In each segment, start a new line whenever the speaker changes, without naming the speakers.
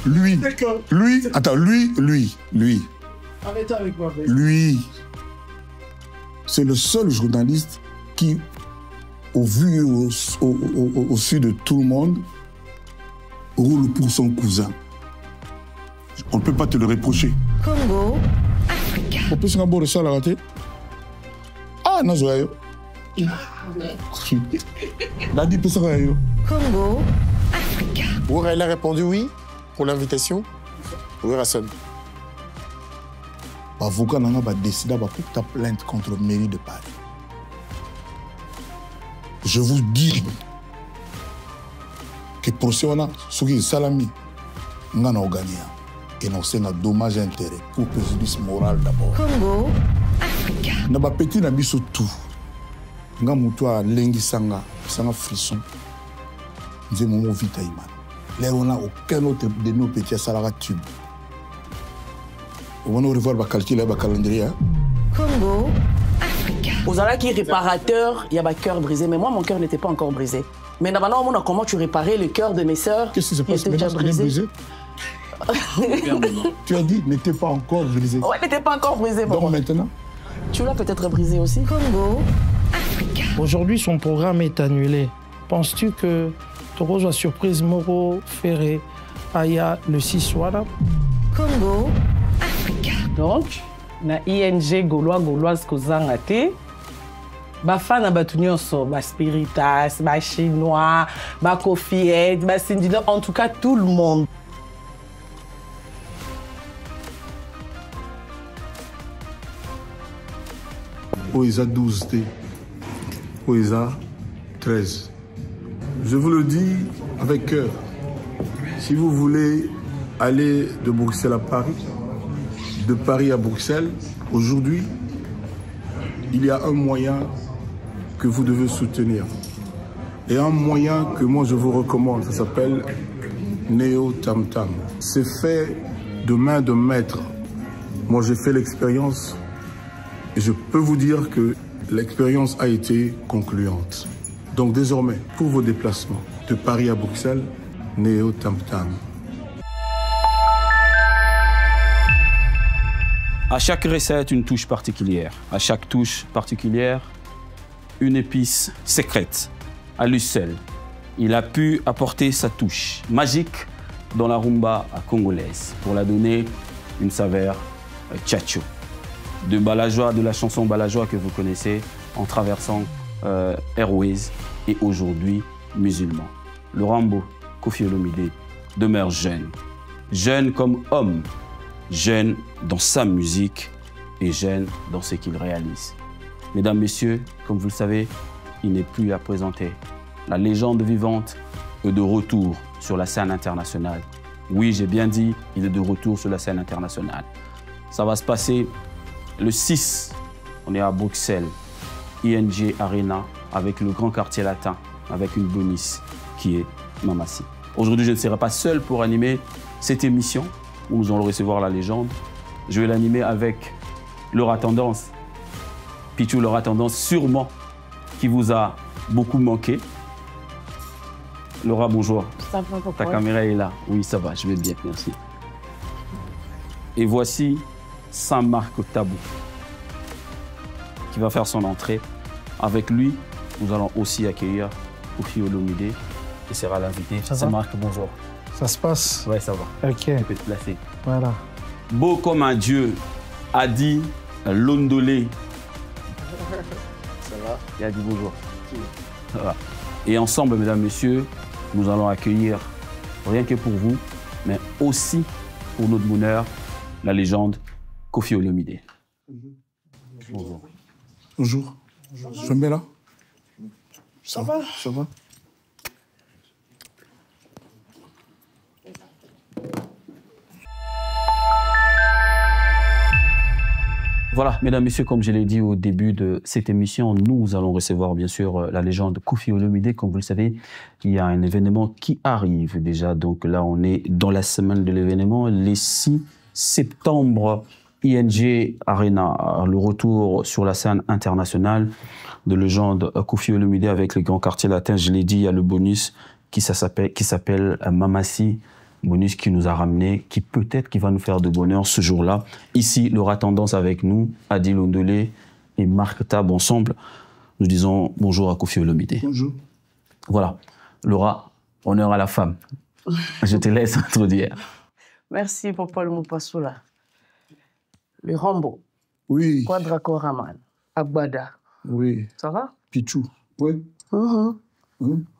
Lui, attends, lui.
Arrêtez avec moi.
Lui, c'est le seul journaliste qui, au vu et au su de tout le monde, roule pour son cousin. On ne peut pas te le reprocher.
Congo, Africa.
On peut se rendre de ça la rater. Ah, non, je
Congo, Africa.
Boura, elle a répondu oui pour l'invitation. Oui, Rasson.
L'avocat n'a décidé de porter plainte contre la mairie de Paris. Je vous dis que pour ce qu'on a, ce qui est salami, on a gagné. Et non, c'est un dommage intérêt pour préjudice moral d'abord.
Congo, Africa.
On a petit na biso tout. On a moutoua lengi sanga frisson. Nous avons mon vite aïman. Là, on n'a aucun autre de nos petits salaires tubes. On va revoir le calcul, le calendrier.
Congo, Africa.
Aux Ala qui est réparateur, il y a un cœur brisé. Mais moi, mon cœur n'était pas encore brisé. Mais maintenant, comment tu réparais le cœur de mes sœurs?
Qu'est-ce qui se passe maintenant? Brisé. Tu as dit n'était pas encore brisé.
Ouais, n'était pas encore brisé.
Donc maintenant?
Tu l'as peut-être brisé aussi.
Congo, Africa.
Aujourd'hui, son programme est annulé. Penses-tu que Toro soit surprise Moro Ferré Aya le 6 Wala?
Congo, Africa.
Donc, na ING gauloise kozanga te. Bafana batu nyonso, ba Spiritas, ba Chinois, ba Cofiette, ba Sindina, en tout cas tout le monde.
OISA 12 T, OISA 13. Je vous le dis avec cœur, si vous voulez aller de Bruxelles à Paris, de Paris à Bruxelles, aujourd'hui, il y a un moyen que vous devez soutenir. Et un moyen que moi je vous recommande, ça s'appelle Neo Tam Tam. C'est fait de main de maître. Moi j'ai fait l'expérience. Et je peux vous dire que l'expérience a été concluante. Donc désormais, pour vos déplacements de Paris à Bruxelles, Neo Tam Tam.
À chaque recette, une touche particulière. À chaque touche particulière, une épice secrète. À lui seul, il a pu apporter sa touche magique dans la rumba congolaise pour la donner une saveur tchatcho. De Balajoie, de la chanson Balajoie que vous connaissez, en traversant Airways et aujourd'hui musulman. Le Rambo, Koffi Olomide, demeure jeune. Jeune comme homme, jeune dans sa musique et jeune dans ce qu'il réalise. Mesdames, Messieurs, comme vous le savez, il n'est plus à présenter. La légende vivante est de retour sur la scène internationale. Oui, j'ai bien dit, il est de retour sur la scène internationale. Ça va se passer le 6, on est à Bruxelles, ING Arena, avec le grand quartier latin, avec une bonus qui est Mamassi. Aujourd'hui, je ne serai pas seul pour animer cette émission où nous allons recevoir la légende. Je vais l'animer avec Laura Tendance, Pichou Laura Tendance, sûrement, qui vous a beaucoup manqué. Laura, bonjour.
Ça va,
ta caméra est là. Oui, ça va, je vais bien, merci. Et voici Saint-Marc Tabou, qui va faire son entrée. Avec lui, nous allons aussi accueillir Koffi Olomide, qui sera l'invité. Saint-Marc, bonjour.
Ça se passe?
Ouais, ça va.
Ok.
Tu peux te placer.
Voilà.
Beau comme un dieu, a dit Londolé.
Ça va?
Il a dit bonjour. Ça va. Et ensemble, mesdames, messieurs, nous allons accueillir, rien que pour vous, mais aussi pour notre bonheur, la légende Koffi Olomide. Bonjour.
Bonjour. Je me mets là. Ça va? Ça va?
Voilà, mesdames, messieurs, comme je l'ai dit au début de cette émission, nous allons recevoir bien sûr la légende Koffi Olomide. Comme vous le savez, il y a un événement qui arrive déjà. Donc là, on est dans la semaine de l'événement, les 6 septembre, ING Arena, le retour sur la scène internationale de légende Koffi Olomide avec le grand quartier latin. Je l'ai dit, il y a le bonus qui s'appelle Mamassi. bonus qui nous a ramené, qui peut-être qui va nous faire de bonheur ce jour-là. Ici, Laura Tendance avec nous, Adil Ondolé et Marc Tab ensemble. Nous disons bonjour à Kofi Olomide.
Bonjour.
Voilà. Laura, honneur à la femme. Je te laisse introduire.
Merci pour Paul Moupassoula. Le Rambo,
Oui.
Quadra Koraman, Agbada.
Oui.
Ça va?
Pichou. Oui. Moi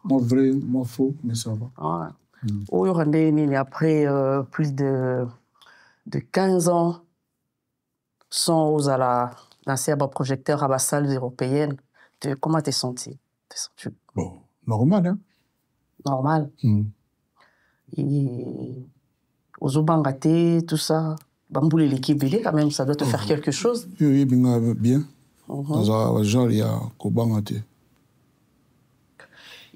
vrai, moi faux, mais ça va.
Ouais. Après plus de 15 ans sans lancer un projecteur à la salle européenne, comment t'es senti?
Bon, normal, hein?
Normal. Et aux Obangate, tout ça, Bamboulé l'équipe, quand même, ça doit te faire quelque chose.
Oui, bien. Dans un genre, il y a Kobangate.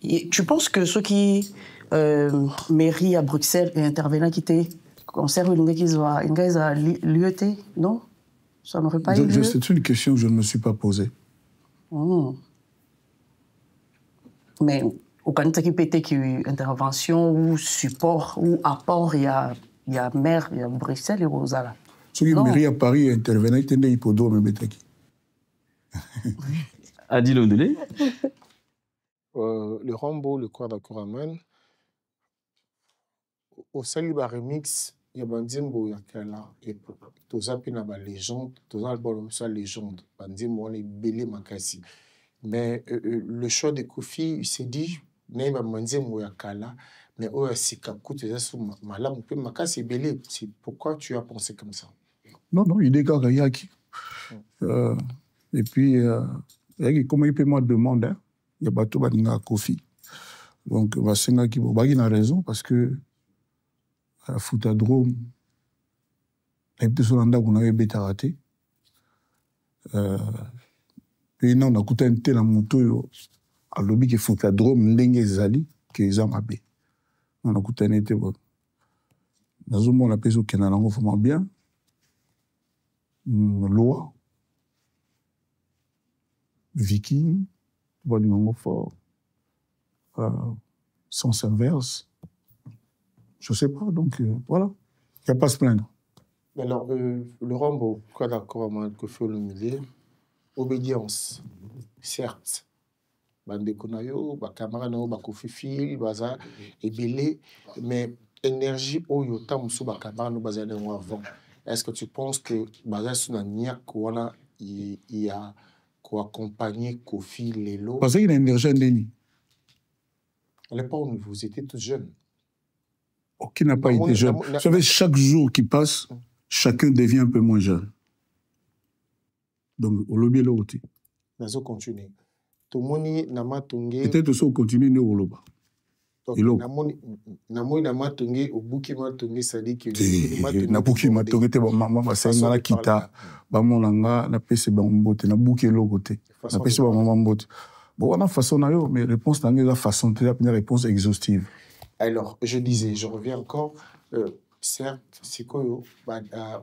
Et tu penses que ceux qui mairie à Bruxelles et intervenants qui étaient conservent une l'UET, non? Ça n'aurait pas eu lieu?
C'est une question que je ne me suis pas posée.
Mais au Canada qui peut-être qu'il y a eu intervention ou support ou apport, il y a maire, il y a Bruxelles et Rosala.
Ceux qui mairie à Paris intervenant, ils étaient des hippodromes, mais
Adil Ondolé.
Le Rambo, le Quadra Koraman, au Saliba Remix, il y a Bandimbo Yakala, et Tozapi na ba légende, Tozalbo sa légende, Bandimbo on est belé makasi. Mais le choix de Kofi, il s'est dit, Neima Bandimbo Yakala, mais oh Sikaku, tu es sous malam, peu makasi belé. C'est pourquoi tu as pensé comme ça?
Non, il est Gagayaki. Et puis, comment il peut me demander, il y a bateau baninga Kofi. Donc, Vasenga qui a raison parce que Foutadrome, il y a des gens qui ont été ratés. Puis, on a écouté un tel à moto, à l'objet que Foutadrome, n'engue zali, que les hommes abé. On a écouté un tel. Dans un monde, la personne qui n'a pas bien, loi, Viking, fort, sens inverse. Je ne sais pas, donc voilà. Il n'y a pas à se plaindre.
Alors, le Rambo, quoi d'accord avec Kofi Olomide, obédience, certes. Bande Konayo, camarade, Kofi Fil, Baza, et Belé, mais énergie, Oyota, Moussou, camarade, Baza, avant. Est-ce que tu penses que Baza, Sunania, il y a accompagner Kofi Lelo?
Parce qu'il a une énergie indénie.
Elle n'est pas au niveau, vous étiez tous jeunes.
Qui n'a pas été jeune. Vous savez, chaque jour qui passe, chacun devient un peu moins jeune. Donc, au lobby, là, aussi.
Nazo continue. Tomoni nama tongé.
Peut-être aussi, on continue, nous, au lobby.
Namoni nama tongé, au bouki ma tongé, ça dit que.
Na bouki ma tongé, maman, c'est un gars qui t'a. Bamonanga, na pese bambote, na bouki logote. Na pese bambote. Bon, on a façon, mais réponse, dans la façon, c'est la réponse exhaustive.
Alors, je disais, je reviens encore, certes, c'est quoi,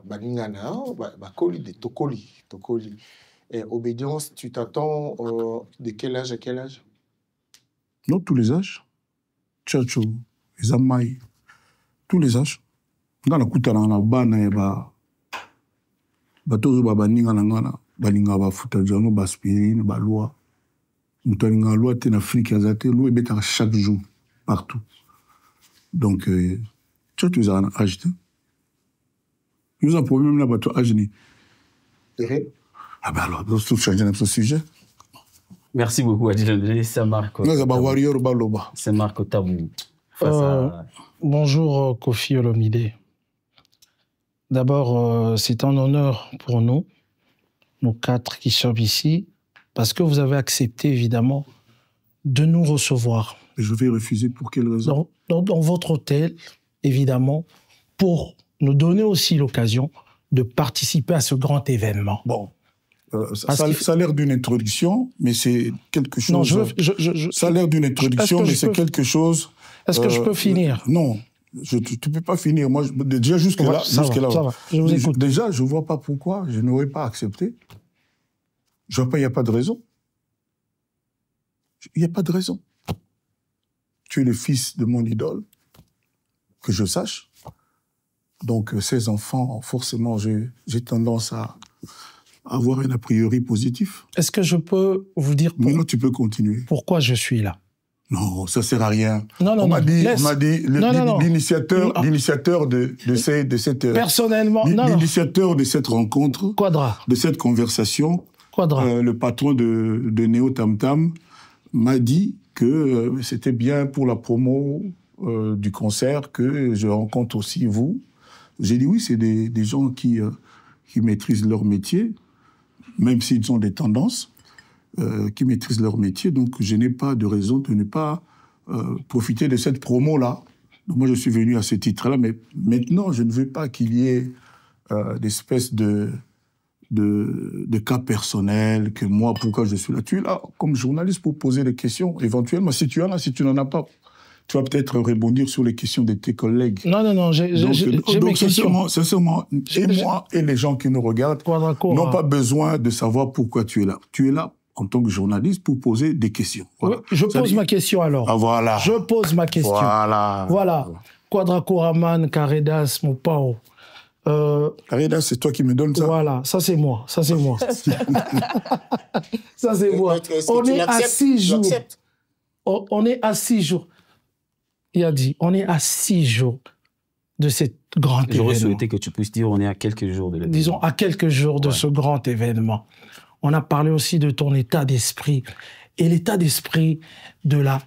baningana, bakoli, de tokoli. Obédience, tu t'attends de quel âge à quel âge?
Non, tous les âges. Tchatcho, les amaï, tous les âges. Dans la koutana, na bana, batozo baningana ngana, balinga ba futajano, ba aspirine, ba loi. Mutalinga loi, t'es en Afrique, azate, loi, et chaque jour, partout. Donc, tu as un âge. Nous avons un problème là-bas, tu as âge. Ah ben alors, nous avons changé notre sujet.
Merci beaucoup, Adil. C'est Marc.
C'est
Marc Tabou.
Bonjour, Kofi Olomide. D'abord, c'est un honneur pour nous, nous quatre qui sommes ici, parce que vous avez accepté, évidemment, de nous recevoir.
Je vais refuser pour quelle raison?
Dans votre hôtel, évidemment, pour nous donner aussi l'occasion de participer à ce grand événement.
Bon, ça a l'air d'une introduction, mais c'est quelque chose...
Non,
ça a l'air d'une introduction, mais c'est quelque chose...
Est-ce que je peux finir?
Non, tu ne peux pas finir. Moi, déjà, jusque-là...
Ça va, je vous écoute.
Déjà, je ne vois pas pourquoi je n'aurais pas accepté. Je ne vois pas, il n'y a pas de raison. Il n'y a pas de raison. Tu es le fils de mon idole. que je sache. Donc, ces enfants, forcément, j'ai tendance à avoir un a priori positif.
Est-ce que je peux vous dire
Non, tu peux continuer.
pourquoi je suis là?
Non, ça sert à rien.
Non,
on m'a dit, l'initiateur
Non.
de cette...
Personnellement,
l'initiateur de cette rencontre,
Quadra.
de cette conversation,
Quadra.
le patron de Néo Tam Tam m'a dit que c'était bien pour la promo du concert que je rencontre aussi vous. J'ai dit oui, c'est des gens qui maîtrisent leur métier, même s'ils ont des tendances, qui maîtrisent leur métier. Donc, je n'ai pas de raison de ne pas profiter de cette promo-là. Donc, moi, je suis venu à ce titre-là, mais maintenant, je ne veux pas qu'il y ait d'espèces de cas personnels, que moi, pourquoi je suis là. Tu es là comme journaliste pour poser des questions, éventuellement. Si tu en as, si tu n'en as pas, tu vas peut-être rebondir sur les questions de tes collègues.
Non, j'ai mes questions.
Sincèrement, moi et les gens qui nous regardent n'ont pas besoin de savoir pourquoi tu es là. Tu es là en tant que journaliste pour poser des questions. Voilà.
Oui, je pose ma question alors.
Ah, voilà.
Je pose ma question. Voilà. Quadra Koraman, Karedas, mon pao.
Karedas, c'est toi qui me donnes ça.
Voilà, ça c'est moi. Ça c'est moi. Ça c'est moi. On est à 6 jours. On est à 6 jours. Il a dit, on est à 6 jours de cet grand événement.
J'aurais souhaité que tu puisses dire on est à quelques jours de l'événement.
Disons, à quelques jours de ce grand événement. On a parlé aussi de ton état d'esprit et l'état d'esprit de la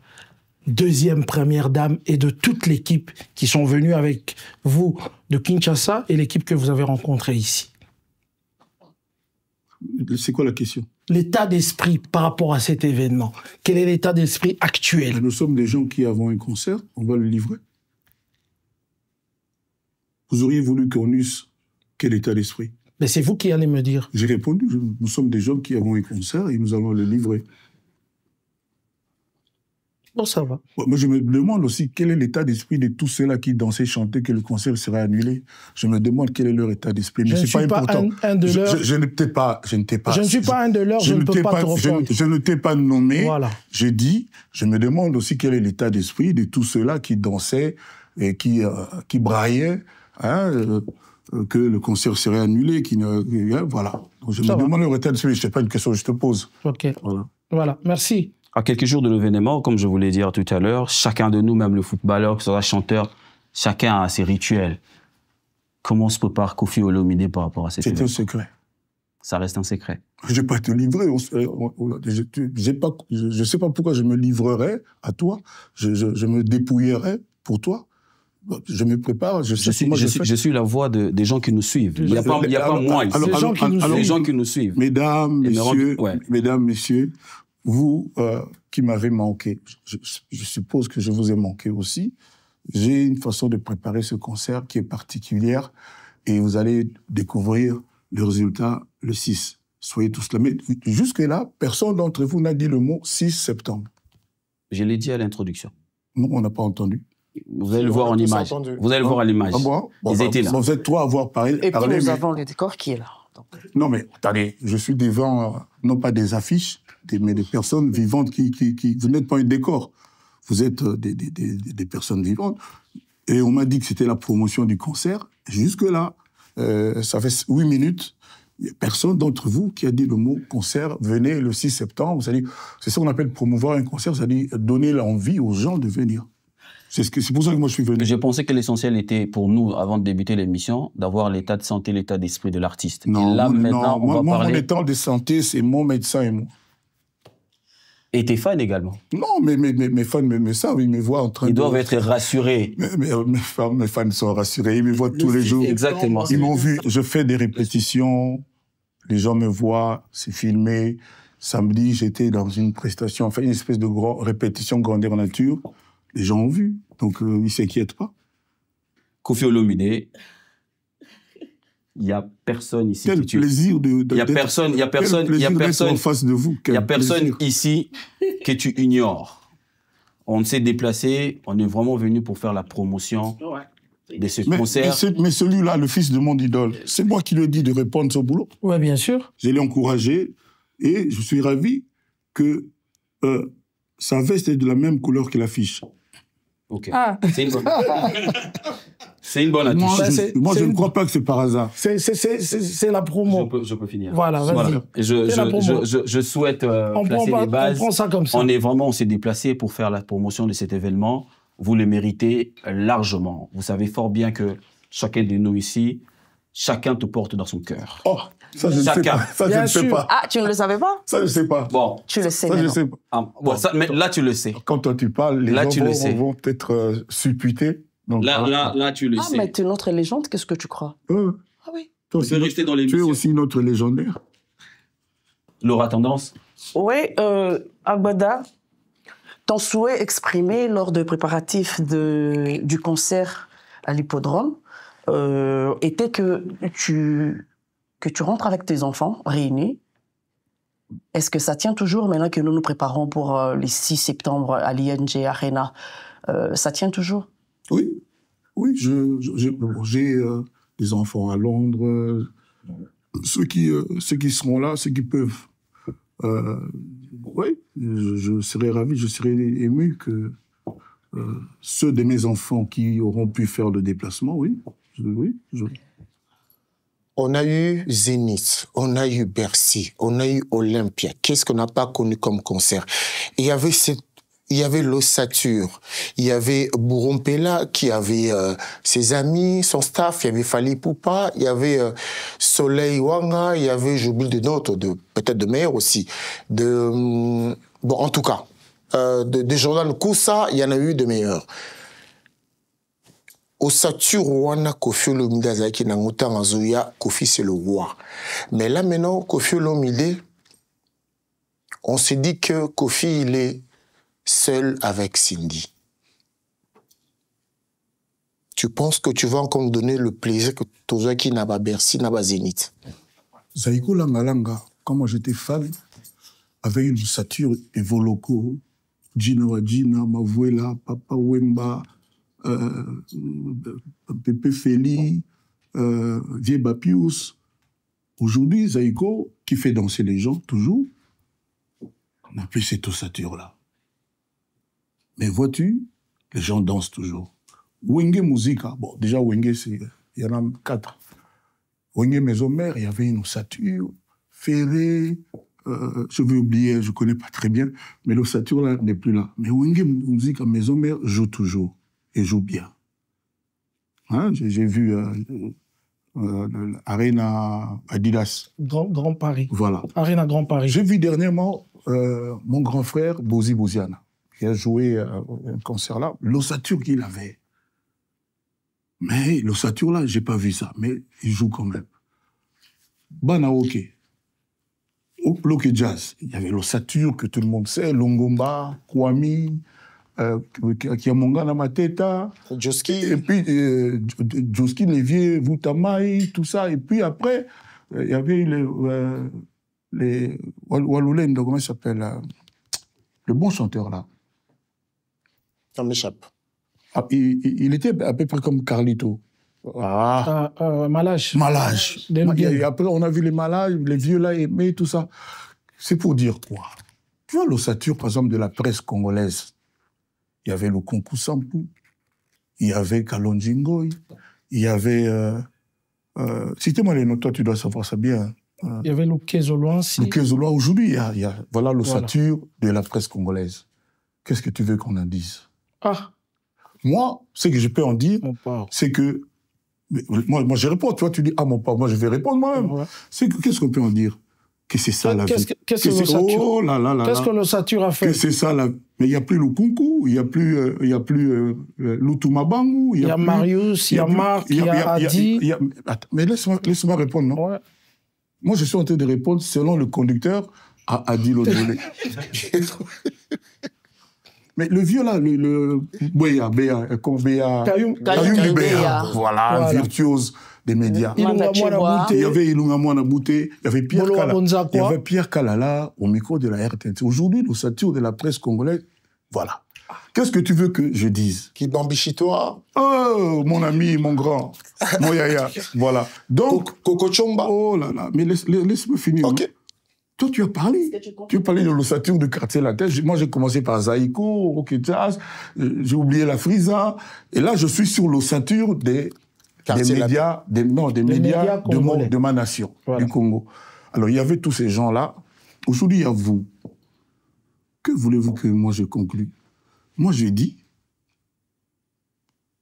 deuxième première dame et de toute l'équipe qui sont venus avec vous de Kinshasa et l'équipe que vous avez rencontrée ici.
C'est quoi la question?
L'état d'esprit par rapport à cet événement. Quel est l'état d'esprit actuel?
Nous sommes des gens qui avons un concert, on va le livrer. Vous auriez voulu qu'on eusse quel état d'esprit?
Mais c'est vous qui allez me dire.
J'ai répondu, nous sommes des gens qui avons un concert et nous allons le livrer.
Bon, ça va.
Moi, je me demande aussi quel est l'état d'esprit de tous ceux-là qui dansaient, chantaient que le concert serait annulé. Je me demande quel est leur état d'esprit. Mais c'est pas important.
Un de leurs.
Je n'étais pas. Je
ne suis pas un de leurs, je ne peux pas te répondre.
Je ne t'ai pas nommé.
Voilà.
J'ai dit, je me demande aussi quel est l'état d'esprit de tous ceux-là qui dansaient et qui braillaient, hein, que le concert serait annulé, voilà. Donc je me demande leur état d'esprit. C'est pas une question que je te pose.
Ok. Voilà. Merci.
À quelques jours de l'événement, comme je voulais dire tout à l'heure, chacun de nous, même le footballeur, que ce soit chanteur, chacun a ses rituels. Comment se prépare Koffi Olomide par rapport à ces événements?
C'est un secret.
Ça reste un secret.
Je ne vais pas te livrer. Je ne sais pas pourquoi je me livrerais à toi. Je me dépouillerais pour toi. Je me prépare. Je
suis la voix des gens qui nous suivent. Il n'y a pas moi ici. Les gens qui nous suivent.
Mesdames, messieurs, vous qui m'avez manqué, je suppose que je vous ai manqué aussi. J'ai une façon de préparer ce concert qui est particulière et vous allez découvrir le résultat le 6. Soyez tous là. Mais jusque-là, personne d'entre vous n'a dit le mot 6 septembre.
Je l'ai dit à l'introduction.
Non, on n'a pas entendu.
Vous allez le voir en image. Vous allez le voir à l'image.
Ah bon?
Ils étaient là.
Vous êtes trois à avoir parlé.
Et puis nous avons le décor qui est là. Donc.
Non, mais attendez, je suis devant, non pas des affiches, mais des personnes vivantes qui vous n'êtes pas un décor. Vous êtes des personnes vivantes. Et on m'a dit que c'était la promotion du concert. Jusque-là, ça fait 8 minutes. Il n'y a personne d'entre vous qui a dit le mot concert. Venez le 6 septembre. C'est ça qu'on appelle promouvoir un concert, c'est-à-dire donner l'envie aux gens de venir. C'est pour ça que moi je suis venu.
Je pensais que l'essentiel était pour nous, avant de débuter l'émission, d'avoir l'état de santé, l'état d'esprit de l'artiste.
Non,
et là, maintenant, on va parler...
Mon état de santé, c'est mon médecin et moi.
Et tes fans également.
Non, mais mes fans me savent, ils me voient en train
Ils doivent être rassurés.
Mes fans sont rassurés, ils me voient tous les jours.
Exactement.
Ils m'ont vu, je fais des répétitions, les gens me voient, c'est filmé. Samedi, j'étais dans une prestation, enfin une espèce de répétition grandeur nature. Les gens ont vu, donc ils ne s'inquiètent pas.
Koffi Olomide, il n'y a personne ici
Quel plaisir de
il y a personne
en face de vous.
Il n'y a personne ici que tu ignores. On s'est déplacé, on est vraiment venu pour faire la promotion de ce concert.
Mais celui-là, le fils de mon idole, c'est moi qui lui ai dit de répondre au boulot.
Oui, bien sûr.
Je l'ai encouragé et je suis ravi que sa veste est de la même couleur que l'affiche.
Ok.
Ah.
C'est une bonne... C'est une bonne
Moi,
attitude.
je ne crois pas que c'est par hasard.
C'est la promo.
Je peux finir.
Voilà, vas-y.
Et
C'est la promo.
je souhaite
On
placer les bases.
on prend ça comme ça.
On s'est déplacé pour faire la promotion de cet événement. Vous le méritez largement. Vous savez fort bien que chacun de nous ici, chacun te porte dans son cœur.
Oh, ça je ne sais
Chacun.
pas. Ça je
Bien
ne sais
sûr.
pas.
Ah, tu ne le savais pas?
Ça je ne sais pas.
Bon,
Tu le sais
Ça je ne
maintenant.
sais pas.
bon, ça, mais là tu le sais.
Quand toi tu parles, les
Là, tu
gens
le sais.
vont peut-être supputer. Donc, voilà.
Là tu le
Ah,
sais.
mais tu es notre légende, qu'est-ce que tu crois? Ah oui.
Toi
Tu
aussi,
peux rester dans
tu es
l'émission.
aussi notre légendaire.
Laura Tendance.
Oui, Agbada, ton souhait exprimé lors de préparatifs du concert à l'hippodrome était que tu rentres avec tes enfants réunis. Est-ce que ça tient toujours maintenant que nous nous préparons pour les 6 septembre à l'ING Arena? Ça tient toujours?
Oui, oui, j'ai des enfants à Londres, ceux qui seront là, ceux qui peuvent. Oui, je serais ravi, je serais ému que ceux de mes enfants qui auront pu faire le déplacement, oui.
On a eu Zénith, on a eu Bercy, on a eu Olympia. Qu'est-ce qu'on n'a pas connu comme concert? Il y avait l'ossature, il y avait Bourrompela qui avait ses amis, son staff, il y avait Fali Poupa, il y avait Soleil Wanga, il y avait, j'oublie de d'autres, peut-être de meilleurs aussi, bon, en tout cas, de Jordan Koussa, il y en a eu de meilleurs. Ossature Wana Kofi Olomide Azaki Nanguta Azuya, Kofi c'est le roi. Mais là maintenant, Kofi Olomide, on se dit que Kofi il est seul avec Cindy. Tu penses que tu vas encore nous donner le plaisir que Tozaki n'a pas Bercy, n'a pas Zénith?
Zaiko Langalanga, quand moi j'étais fan, avait une ossature Evoloko, Gina Wajina, Mavuela, Papa Wemba, Pepe Feli, Vieba Pius. Aujourd'hui, Zaiko, qui fait danser les gens, toujours, on n'a plus cette ossature-là. Mais vois-tu, les gens dansent toujours. Wenge Musica, bon, déjà Wenge, il y en a 4. Wenge Maison Mère, il y avait une ossature, Ferré, je vais oublier, je ne connais pas très bien, mais l'ossature là n'est plus là. Mais Wenge Musica, Maison Mère, joue toujours, et joue bien. Hein, j'ai vu Arena Adidas.
Grand Paris.
Voilà.
Arena Grand Paris.
J'ai vu dernièrement mon grand frère, Bozi Boziana, qui a joué un concert là, l'ossature qu'il avait. Mais l'ossature là, j'ai pas vu ça, mais il joue quand même. Banaoke, Loke Jazz, il y avait l'ossature que tout le monde sait, Longomba, Kwami, Kiamonga Namateta,
Joski.
et puis Joski, Lévier, Voutamai, tout ça. Et puis après, il y avait les Walulendo, comment il s'appelle le bon chanteur là.
Ça m'échappe.
Ah, il était à peu près comme Carlito. Ah.
Malage.
Malage. Et après, on a vu les Malages, les vieux là aimés, tout ça. C'est pour dire quoi? Tu vois l'ossature, par exemple, de la presse congolaise. Il y avait le Konku Sampu, il y avait Kalonji Ngoyi, il y avait... citez-moi les noms, toi tu dois savoir ça bien.
Il y avait Luke Zoloansi.
Luke Zoloa, aujourd'hui, il y a voilà l'ossature de la presse congolaise. Qu'est-ce que tu veux qu'on en dise?
Ah.
Moi, ce que je peux en dire, c'est que... Moi, je réponds. Toi, tu dis, ah, mon père, moi, je vais répondre moi-même. Ouais. Qu'est-ce qu'on peut en dire? Que c'est ça, la vie.
Qu'est-ce que l'ossature
oh,
qu'est-ce que l'ossature a fait?
Que c'est ça, la... Mais il n'y a plus le Kunku, il n'y a plus l'Utumabangu,
il y a Marius, il y a Marc, il y a Adi.
Mais laisse-moi répondre, non? Ouais. Moi, je suis en train de répondre selon le conducteur à Adi Lodolé. Mais le vieux là, le Béa, Kayum Béa, voilà, virtuose des médias. Il y avait Ilunga Mwana Bouté, il y avait Pierre Kalala au micro de la RTNC. Aujourd'hui, l'ossature de la presse congolaise, voilà. Qu'est-ce que tu veux que je dise?
Qui bambichitoa?
Oh, mon ami, mon grand, mon yaya, voilà. Donc,
Coco Chomba.
Oh là là, mais laisse-moi finir.
Ok.
Hein. Toi, tu as parlé. Tu as parlé de l'ossature du quartier latin. Moi, j'ai commencé par Zaïko, Roquetas, j'ai oublié la Frisa. Et là, je suis sur l'ossature des médias, des médias de ma nation, du Congo. Alors, il y avait tous ces gens-là. Aujourd'hui, il y a vous. Que voulez-vous que moi je conclue? Moi, je dis,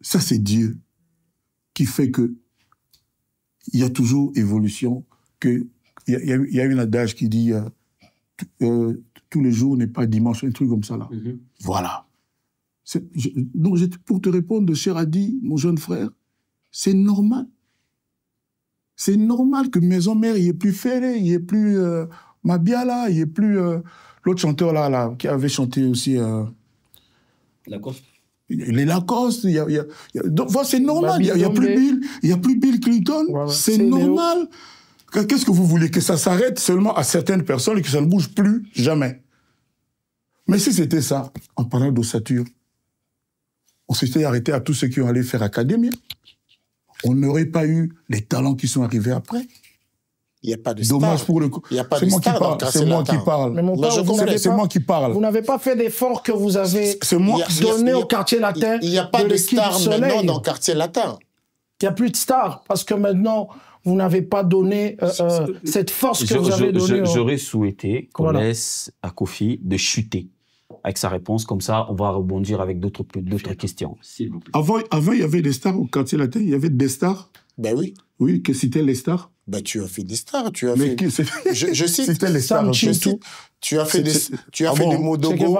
ça, c'est Dieu qui fait que il y a toujours évolution, que il y a une adage qui dit tous les jours n'est pas dimanche, un truc comme ça là. Voilà. Donc, pour te répondre, cher Adi, mon jeune frère, c'est normal. C'est normal que Maison Mère, il n'y ait plus Ferré, il n'y ait plus Mabiala, il n'y ait plus l'autre chanteur là, qui avait chanté aussi.
Lacoste.
Les Lacoste, donc voilà, c'est normal, il n'y a plus Bill Clinton, c'est normal. Qu'est-ce que vous voulez? Que ça s'arrête seulement à certaines personnes et que ça ne bouge plus jamais. Mais si c'était ça, en parlant d'ossature, on s'était arrêté à tous ceux qui ont allé faire académie. On n'aurait pas eu les talents qui sont arrivés après.
Il n'y a pas de
Dommage
star.
pour le coup. C'est moi qui parle. C'est moi qui parle.
Mais mon père,
c'est moi qui parle.
Vous n'avez pas fait d'efforts que vous avez donné au quartier latin.
Il n'y a pas de star maintenant dans le quartier latin.
Il n'y a plus de stars parce que maintenant, vous n'avez pas donné cette force que vous avez donnée.
J'aurais souhaité qu'on laisse à Kofi de chuter avec sa réponse. Comme ça, on va rebondir avec d'autres questions. S'il vous plaît.
Avant, il y avait des stars au quartier latin. Il y avait des stars.
Ben oui.
Oui, que c'était les stars.
Ben, tu as fait des stars, tu as
mais
fait... Je cite.
C'était les stars.
Tu as fait des Modogo,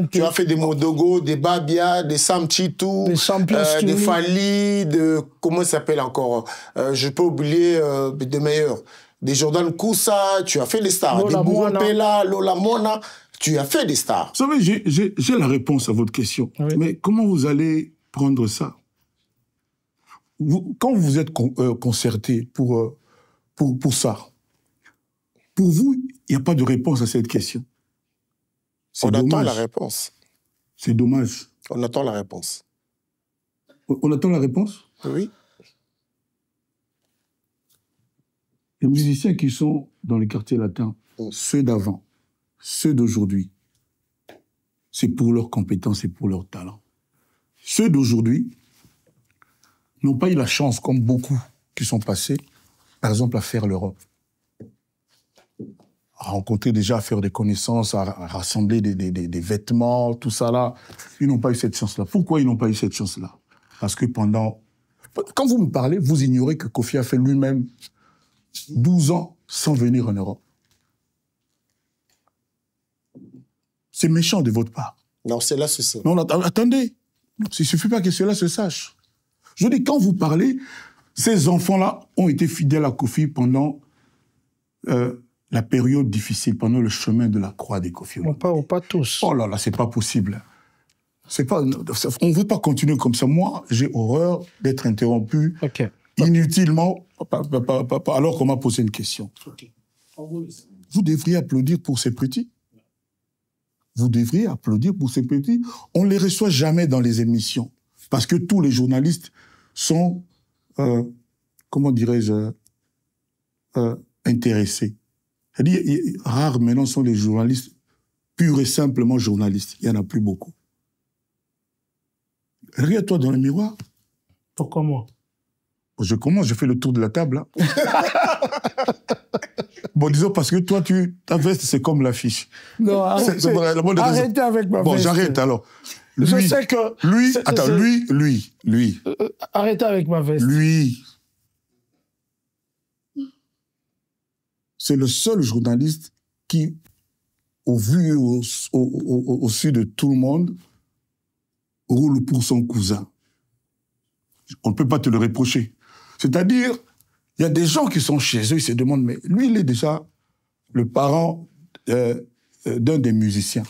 tu as fait des Modogo, des Babia, des Sam Chitou, des Fali, comment ça s'appelle encore? Je peux oublier des meilleurs. Des Jordan Koussa, tu as fait des stars. Des Bourapela, Lola Mona, tu as fait des stars.
Vous savez, j'ai la réponse à votre question. Oui. Mais comment vous allez prendre ça? Quand vous êtes concerté pour ça, pour vous, il n'y a pas de réponse à cette question.
On attend la réponse.
C'est dommage.
On attend la réponse.
On attend la réponse?
Oui.
Les musiciens qui sont dans les quartiers latins, ceux d'avant, ceux d'aujourd'hui, c'est pour leurs compétences et pour leur talent. Ceux d'aujourd'hui n'ont pas eu la chance, comme beaucoup qui sont passés, par exemple, à faire l'Europe. À rencontrer déjà, à faire des connaissances, à rassembler des vêtements, tout ça là. Ils n'ont pas eu cette chance-là. Pourquoi ils n'ont pas eu cette chance-là? Parce que quand vous me parlez, vous ignorez que Kofi a fait lui-même 12 ans sans venir en Europe. C'est méchant de votre part.
Non, cela se sait.
Non, attendez. Il ne suffit pas que cela se sache. Je dis, quand vous parlez, ces enfants-là ont été fidèles à Kofi pendant la période difficile, pendant le chemin de la croix des Kofi.
Pas tous.
Oh là là, c'est pas possible. On ne veut pas continuer comme ça. Moi, j'ai horreur d'être interrompu inutilement, alors qu'on m'a posé une question. Vous devriez applaudir pour ces petits. Vous devriez applaudir pour ces petits. On ne les reçoit jamais dans les émissions. Parce que tous les journalistes sont, comment dirais-je, intéressés. C'est-à-dire, rares maintenant sont les journalistes, purs et simplement journalistes. Il n'y en a plus beaucoup. Regarde-toi dans le miroir.
Pourquoi moi?
Je commence, je fais le tour de la table. Hein. Bon, disons, parce que toi, ta veste, c'est comme l'affiche.
Non, arrêtez avec ma veste.
Bon, j'arrête alors. Lui,
je sais que...
Lui.
Arrêtez avec ma veste.
Lui. C'est le seul journaliste qui, au vu et au su de tout le monde, roule pour son cousin. On ne peut pas te le reprocher. C'est-à-dire, il y a des gens qui sont chez eux, ils se demandent, mais lui, il est déjà le parent d'un des musiciens.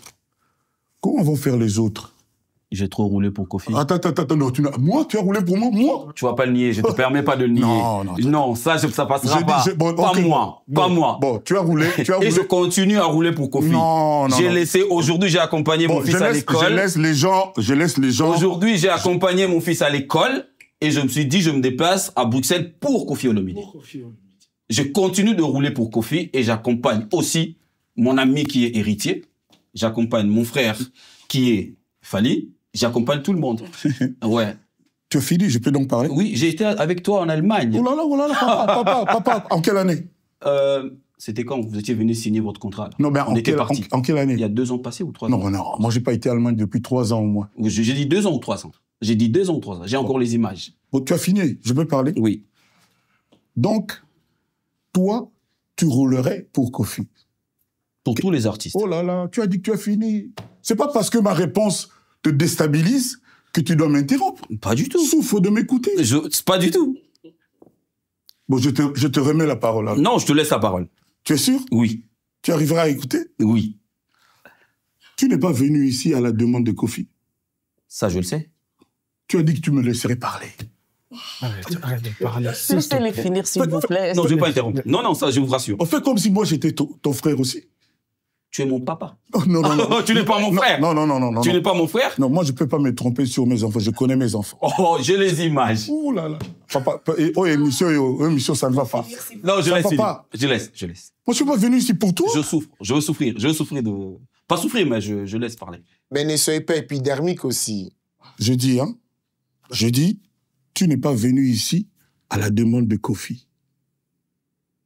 Comment vont faire les autres?
J'ai trop roulé pour Kofi.
Attends, non, moi, tu as roulé pour moi?
Tu vas pas le nier, je te permets pas de le nier. Non, ça passera pas. Pas moi.
Bon, tu as roulé.
Et je continue à rouler pour Kofi.
Non.
Aujourd'hui, j'ai accompagné mon fils à l'école.
Je laisse les gens.
Aujourd'hui, j'ai accompagné mon fils à l'école et je me suis dit, je me déplace à Bruxelles pour Kofi Olomide. Je continue de rouler pour Kofi et j'accompagne aussi mon ami qui est héritier, j'accompagne mon frère qui est Fally, j'accompagne tout le monde. Ouais.
Tu as fini, je peux donc parler?
Oui, j'ai été avec toi en Allemagne.
Oh là là, papa, en quelle année?
C'était quand vous étiez venu signer votre contrat là?
Non, ben,
on était partis.
En quelle année?
Il y a 2 ans passés ou 3 ans?
Non, moi, j'ai pas été en Allemagne depuis 3 ans au moins.
J'ai dit 2 ans ou 3 ans. J'ai dit 2 ans ou 3 ans. J'ai encore les images.
Bon, tu as fini, je peux parler?
Oui.
Donc, toi, tu roulerais pour Kofi.
Pour tous les artistes.
Oh là là, tu as dit que tu as fini. C'est pas parce que ma réponse te déstabilise que tu dois m'interrompre.
Pas du tout.
Souffre de m'écouter.
Pas du tout.
Bon, je te remets la parole. Là.
Non, je te laisse la parole.
Tu es sûr?
Oui.
Tu arriveras à écouter?
Oui.
Tu n'es pas venu ici à la demande de Kofi.
Ça, je le sais.
Tu as dit que tu me laisserais parler.
Arrête de parler.
Laissez-les finir, s'il vous plaît.
Non, je ne vais pas interrompre. Non, ça, je vous rassure.
On fait comme si moi, j'étais ton frère aussi.
Tu es mon papa.
Oh, non.
Tu n'es pas mon frère.
Non.
Tu n'es pas mon frère?
Non, moi, je ne peux pas me tromper sur mes enfants. Je connais mes enfants.
Oh, j'ai les images.
Ouh là là. Papa, émission, ça ne va pas.
Non, je laisse.
Papa.
Je laisse.
Moi, je ne suis pas venu ici pour toi.
Je souffre. Je veux souffrir. Je veux souffrir de... Pas souffrir, mais je laisse parler.
Mais ne soyez pas épidermique aussi.
Je dis, tu n'es pas venu ici à la demande de Kofi.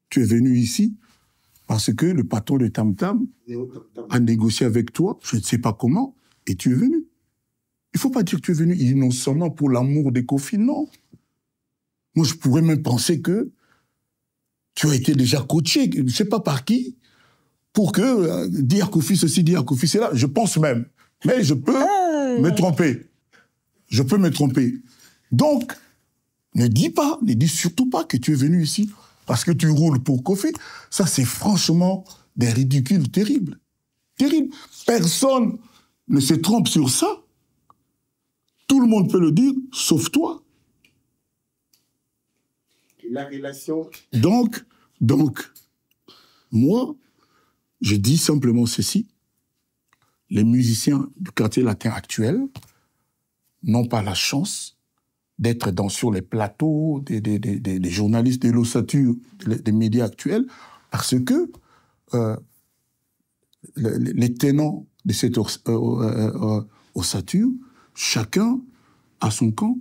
Tu es venu ici parce que le patron de Tam Tam a négocié avec toi, je ne sais pas comment, et tu es venu. Il ne faut pas dire que tu es venu innocemment pour l'amour de Kofi, non. Moi, je pourrais même penser que tu as été déjà coaché, je ne sais pas par qui, pour que dire Kofi ceci, dire Kofi cela. Je pense même. Mais je peux me tromper. Je peux me tromper. Donc, ne dis surtout pas que tu es venu ici parce que tu roules pour Kofi. Ça, c'est franchement des ridicules terribles. Terribles. Personne ne se trompe sur ça. Tout le monde peut le dire, sauf toi.
La relation...
Donc, moi, je dis simplement ceci. Les musiciens du quartier latin actuel n'ont pas la chance d'être sur les plateaux des journalistes, de l'ossature, des médias actuels, parce que les tenants de cette ossature, chacun a son camp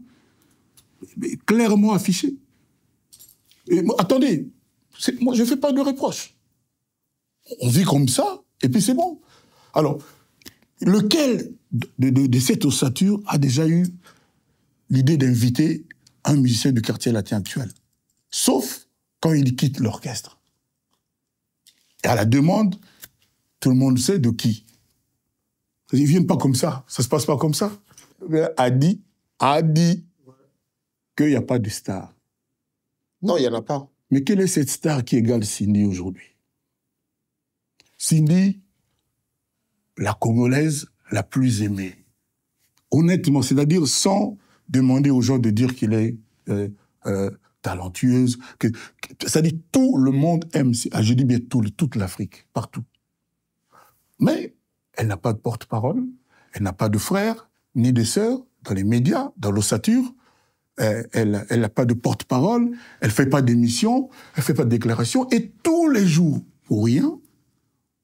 clairement affiché. Et, attendez, moi je ne fais pas de reproches. On vit comme ça, et puis c'est bon. Alors, lequel de cette ossature a déjà eu l'idée d'inviter un musicien du quartier latin actuel? Sauf quand il quitte l'orchestre. Et à la demande, tout le monde sait de qui. Ils ne viennent pas comme ça, ça ne se passe pas comme ça. A dit qu'il n'y a pas de star.
Non, il n'y en a pas.
Mais quelle est cette star qui égale Cindy aujourd'hui? Cindy, la Congolaise la plus aimée. Honnêtement, c'est-à-dire sans demander aux gens de dire qu'il est talentueuse. C'est-à-dire tout le monde aime, je dis bien toute l'Afrique, partout. Mais elle n'a pas de porte-parole, elle n'a pas de frères, ni de sœurs, dans les médias, dans l'ossature. Elle n'a pas de porte-parole, elle ne fait pas d'émissions, elle ne fait pas de déclarations. Et tous les jours, pour rien,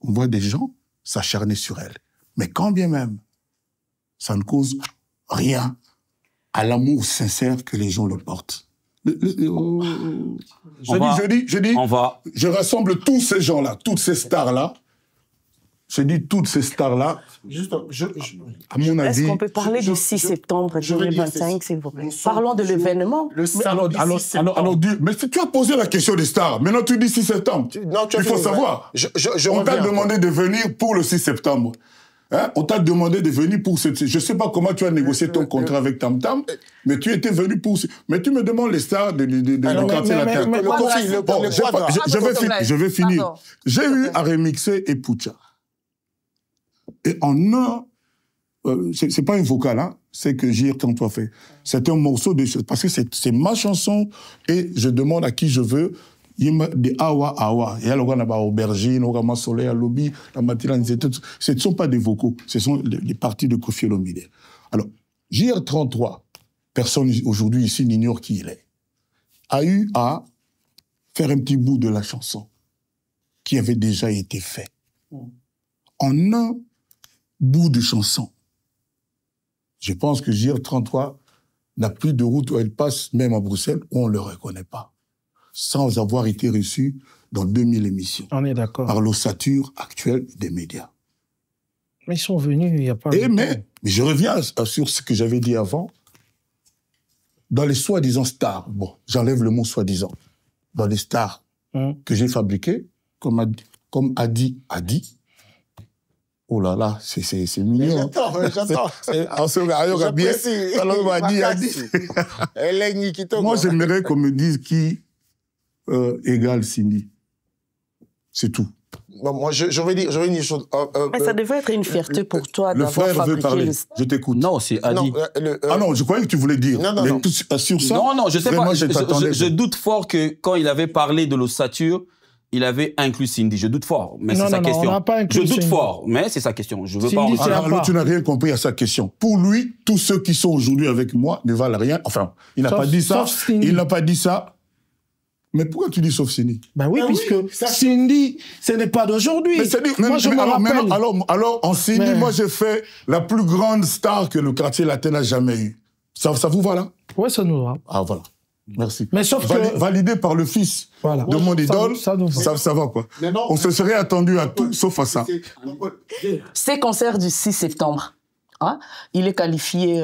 on voit des gens s'acharner sur elle. Mais quand bien même, ça ne cause rien à l'amour sincère que les gens le portent. Je rassemble tous ces gens-là, toutes ces stars-là. Je dis toutes ces stars-là.
Juste,
à mon avis...
Est-ce qu'on peut parler du 6 septembre 2025, s'il vous plaît? Parlons de l'événement.
Le samedi 6 septembre.
Mais tu as posé la question des stars. Maintenant, tu dis 6 septembre.
Non,
il faut savoir. On t'a demandé de venir pour le 6 septembre. Hein? On t'a demandé de venir pour ce... Je ne sais pas comment tu as négocié ton contrat avec Tam Tam, mais tu étais venu pour... Mais tu me demandes les stars du quartier latin. Je vais finir. J'ai eu à remixer Epucha. Et en un... c'est pas un vocal, hein, c'est que j'ai quand on fait. C'est un morceau de... Parce que c'est ma chanson et je demande à qui je veux. Des awa awa. Il y a le gars aubergine, le gars soleil à lobby, la matinée, ce ne sont pas des vocaux, ce sont les parties de Koffi Olomide. Alors, JR33, personne aujourd'hui ici n'ignore qui il est, a eu à faire un petit bout de la chanson qui avait déjà été fait. En un bout de chanson. Je pense que JR33 n'a plus de route où elle passe, même à Bruxelles, où on ne le reconnaît pas, sans avoir été reçu dans 2000 émissions.
On est d'accord.
Par l'ossature actuelle des médias.
Mais ils sont venus, il n'y a pas...
Mais je reviens sur ce que j'avais dit avant. Dans les soi-disant stars, bon, j'enlève le mot soi-disant, dans les stars que j'ai fabriquées, comme Adi, oh là là, c'est mignon.
J'attends.
Moi, j'aimerais qu'on me dise qui égale Cindy. C'est tout.
Bon, moi, je vais dire une chose.
Mais ça devrait être une fierté pour toi
le
d'avoir
frère veut
fabriqué
parler.
le...
Je t'écoute.
Non, c'est Adi.
Ah non, je croyais que tu voulais dire.
Non.
Sur ça,
Non, je sais
vraiment,
pas.
je
Je doute fort que quand il avait parlé de l'ossature, il avait inclus Cindy. Je doute fort, mais c'est sa question.
On n'a pas inclus
Je doute
Cindy.
fort, mais c'est sa question. Je veux
Cindy,
pas.
c'est
Alors, tu n'as rien compris à sa question. Pour lui, tous ceux qui sont aujourd'hui avec moi ne valent rien. Enfin, il n'a pas dit ça. Il n'a pas dit ça. Mais pourquoi tu dis sauf Cindy?
Ben oui, puisque Cindy, ce n'est pas d'aujourd'hui. Moi, je me rappelle.
Alors, en Cindy, moi, j'ai fait la plus grande star que le quartier latin n'a jamais eu. Ça vous va là?
Oui, ça nous va.
Ah, voilà. Merci.
Mais sauf que...
Validé par le fils de mon idole, ça va quoi.
Non,
on se serait attendu à tout, sauf à ça.
Ces concerts du 6 septembre, hein, il est qualifié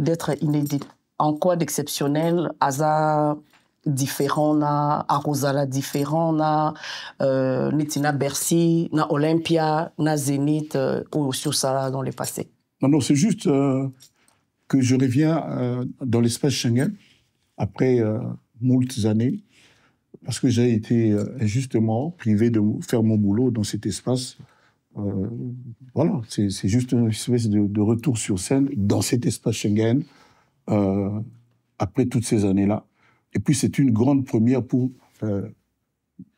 d'être inédit. En quoi d'exceptionnel? Hasard différent, na Arosala différent, na Netina Bercy, na Olympia, na Zénith, ou sur ça dans les passés.
Non, c'est juste que je reviens dans l'espace Schengen après moultes années, parce que j'ai été injustement privé de faire mon boulot dans cet espace. Voilà, c'est juste une espèce de retour sur scène dans cet espace Schengen, après toutes ces années-là. Et puis, c'est une grande première pour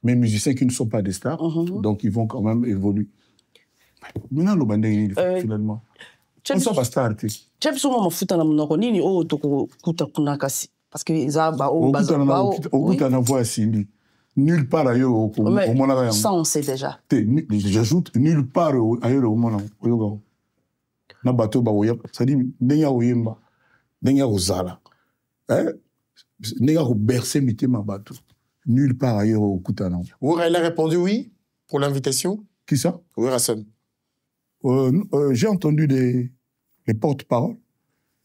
mes musiciens qui ne sont pas des stars, donc ils vont quand même évoluer. Maintenant, le bandé, finalement. On ne pas star.
Parce que
nulle part ailleurs au monde.
Ça, on sait déjà.
J'ajoute nulle part ailleurs au monde. Na bateau ba oyeba, ça dit nenya oyemba, nenya ozala. Nenya bercer mitema bateau. Nulle part ailleurs au Koutana.
Ouera, elle a répondu oui pour l'invitation.
Qui ça?
Ouera Son.
J'ai entendu les porte-paroles.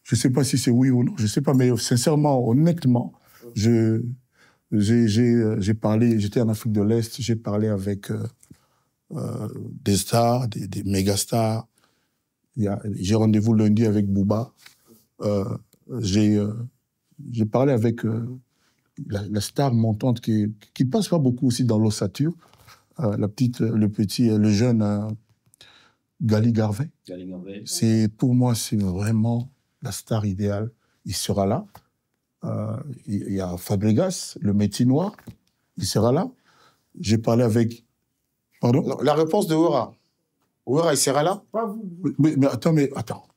Je ne sais pas si c'est oui ou non, je ne sais pas, mais sincèrement, honnêtement, j'ai parlé, j'étais en Afrique de l'Est, j'ai parlé avec des stars, des méga stars. J'ai rendez-vous lundi avec Booba. J'ai parlé avec la star montante qui passe pas beaucoup aussi dans l'ossature, le jeune Gali Garvey. Pour moi, c'est vraiment la star idéale. Il sera là. Il y a Fabregas, le métier noir. Il sera là. J'ai parlé avec... Pardon?
Non, la réponse de Ouera. Ouera, il sera là?
Mais attends.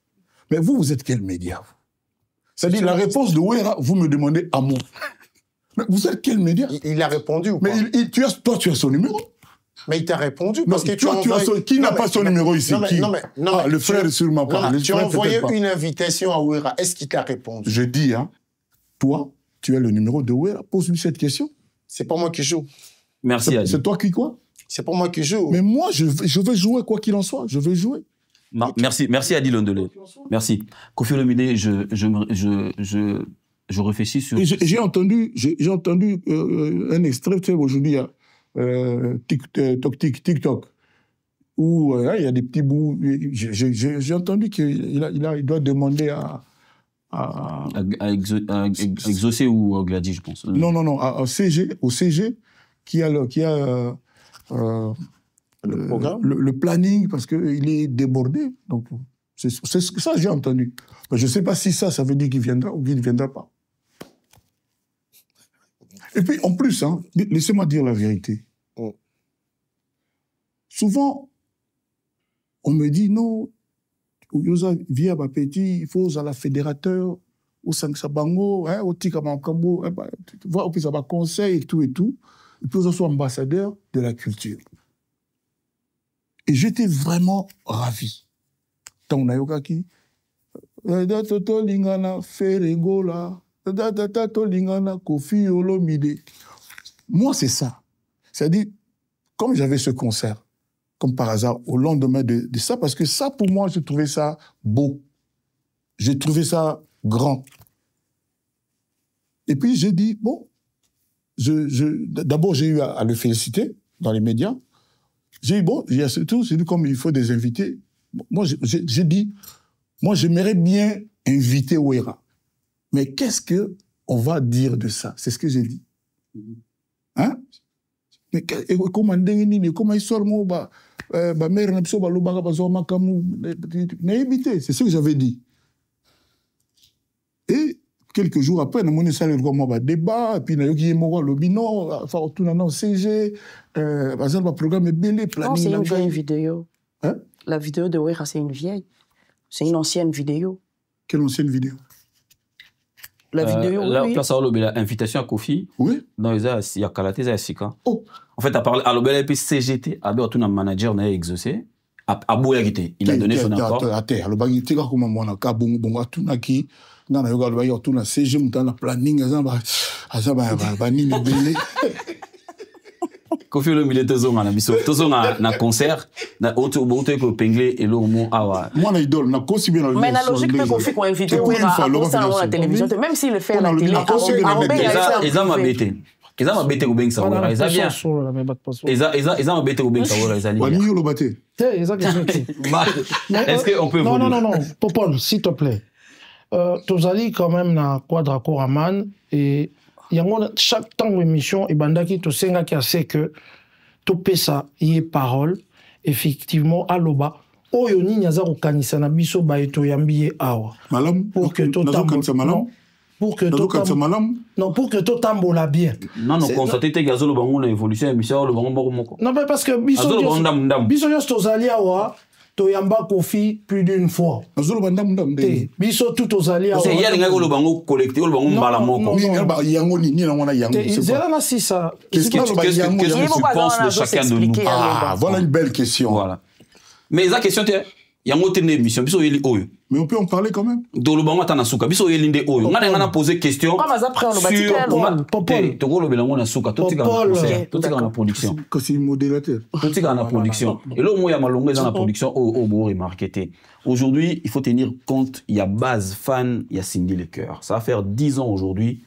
Mais vous êtes quel média? C'est-à-dire, la réponse de Ouera, vous me demandez à moi. Mais vous êtes quel média?
Il a répondu ou pas?
Mais toi, tu as son numéro?
Mais il t'a répondu parce que
qui n'a pas son numéro ici?
Non,
le frère sûrement pas.
Tu as envoyé une invitation à Ouera. Est-ce qu'il t'a répondu?
Je dis, toi, tu as le numéro de Ouera. Pose-lui cette question.
C'est pas moi qui joue.
Merci, Adi.
C'est toi qui quoi?
C'est pas moi qui joue.
Mais moi, je vais jouer quoi qu'il en soit. Je vais jouer.
Merci Adi Londele. Merci. Kofi Olomide, je réfléchis sur...
J'ai entendu un extrait, tu sais, aujourd'hui, TikTok, où il y a des petits bouts. J'ai entendu qu'il doit demander à
Exaucé ou à Gladi, je pense.
Non, au CG, qui a le planning, parce qu'il est débordé. Donc, c'est ce que ça j'ai entendu. Mais je ne sais pas si ça veut dire qu'il viendra ou qu'il ne viendra pas. Et puis, en plus, laissez-moi dire la vérité. Souvent, on me dit, non, via Bapeti, il faut à la fédérateur, au Sanksabango, au Tikamakambo, au Pisaba Conseil et tout. Et puis, on soit ambassadeur de la culture. Et j'étais vraiment ravi. Tant on a yokaki. Moi, c'est ça. C'est-à-dire, comme j'avais ce concert, comme par hasard, au lendemain de ça, parce que ça, pour moi, je trouvais ça beau. J'ai trouvé ça grand. Et puis, j'ai dit, bon, d'abord, j'ai eu à le féliciter dans les médias. J'ai dit, bon, surtout, j'ai dit, comme il faut des invités. Moi, j'ai dit, moi, j'aimerais bien inviter Ouera. Mais qu'est-ce qu'on va dire de ça? C'est ce que j'ai dit. Hein? Mais comment il sort, c'est ce que j'avais dit. Et quelques jours après, on a eu un débat, et puis on a eu le bino, on a eu CG, le programme est belé,
planning. Non, c'est une vieille vidéo. Hein? La vidéo de Ouera, c'est une vieille. C'est une ancienne vidéo.
Quelle ancienne vidéo?
La vidéo, oui.
Là, ça a l'invitation à Kofi.
Oui.
Non, il y a Kalaté, il y a Sika.
Oh.
En fait, à parler à l'obéla et CGT, à tout un manager n'a exaucé. À Bouyagité, il a donné son accord.
Attends, à l'obéité, comme on a un bon, à tout n'a qui, dans la yoga, il y a tout un CG, dans la planning, à ça,
Kofi le milieu tozon na biso tozon na concert na auto ko penglé et le mot awa
moi na idole na kosi bien
mais la logique que Kofi ko invité ou à la télévision même s'il le fait à la télé
ils ont m'embêté ils ont m'embêté au beng ça ils ont bien ils ont m'embêté au beng ça ils ont
bien yo le batté
est-ce que on peut
non Popol s'il te plaît tozali quand même na Quadra Koraman et chaque temps d'émission, et bandaki to senga qui a sait que to pesa y parole effectivement à l'oba oyo ni nyaza ko kanisa na biso ba eto yambiye awa
malam
pour que to tambola pour que to tambola bien
non constater que gazolo bango na évolution émission le bango moko
non mais parce que biso yo tozali awa Toyamba Kofi plus d'une fois. Biso tout aux alliés.
C'est hier les gars le bango collecté le bango mbala moko.
C'est ça.
Qu'est-ce que tu penses de chacun de nous?
Ah, voilà une belle question.
Voilà. Mais la question est yango tene émission biso yeli oyo.
Mais on peut en parler quand même.
Do le bango tana suka biso yeli nde oyo. Ngana ngana poser question.
Comme après on le bâtit
Popol. Togo le belango na suka tout tika na production.
Que c'est modérateur.
Tout tika na production. Et là moi ya malongo dans la production au beau remarqué. Aujourd'hui, il faut tenir compte, il y a base fan, il y a Cindy Le Cœur. Ça va faire 10 ans aujourd'hui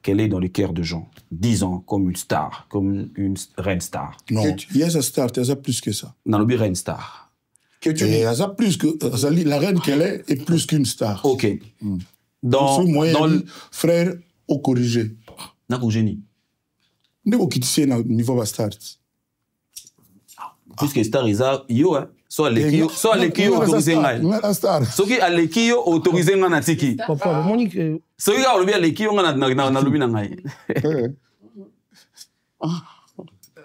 qu'elle est dans le cœur de gens. 10 ans comme une star, comme une reine star.
Non, il y a sa star, il y a plus que ça.
Dans le reine star.
Et elle a plus que la reine qu'elle est plus qu'une star.
Ok.
Dans le frère au corrigé.
N'a pas génie.
Ne vous quittez au niveau de la star.
Puisque star isa yo soit les kio autorisé ngai. Ce qui a les kio autorisé ngai na tiki.
Papa, Monique.
Ce qui a le les kio na lobi na ngai.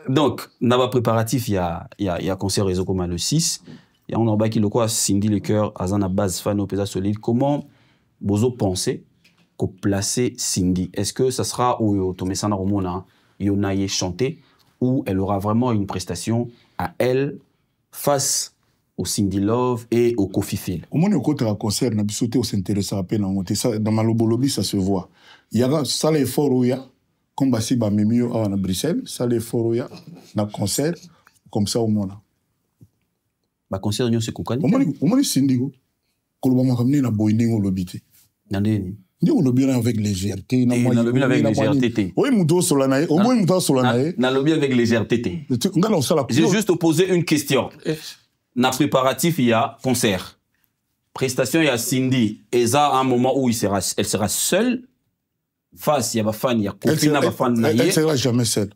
Donc, n'a pas préparatif, il y a concert réseau comme le 6. Il y a un orba qui le quoi Cindy Le Cœur, Azana base fan au pesa solide. Comment vous pensez qu'on placer Cindy? Est-ce que ça sera où Tomesana Romona Yonaye chanter ou elle aura vraiment une prestation à elle face au Cindy Love et au Kofi Phil?
Au moins, quand on a un concert, on a sauté, on s'intéresse à peine. Dans ma lobolobi, ça se voit. Il y a ça l'effort où il y a, comme Bassi Bamimio à Bruxelles, ça l'effort où il y a, dans concert, comme ça au monde.
Ba concert nyo se kokani.
Au moins Cindy go. Kolobama comme ni na boining au lobité.
Nandeni.
Ni au lobby avec légèreté,
na lobby avec légèreté.
Oui, muto solanae, au moins muto solanae.
Na lobby avec légèreté. J'ai juste posé une question. Na préparatif il y a concert. Prestation il y a Cindy. Et ça à un moment où elle sera seule face il y a ba fan, il y a Kofi na ba fan na.
Elle sera jamais seule.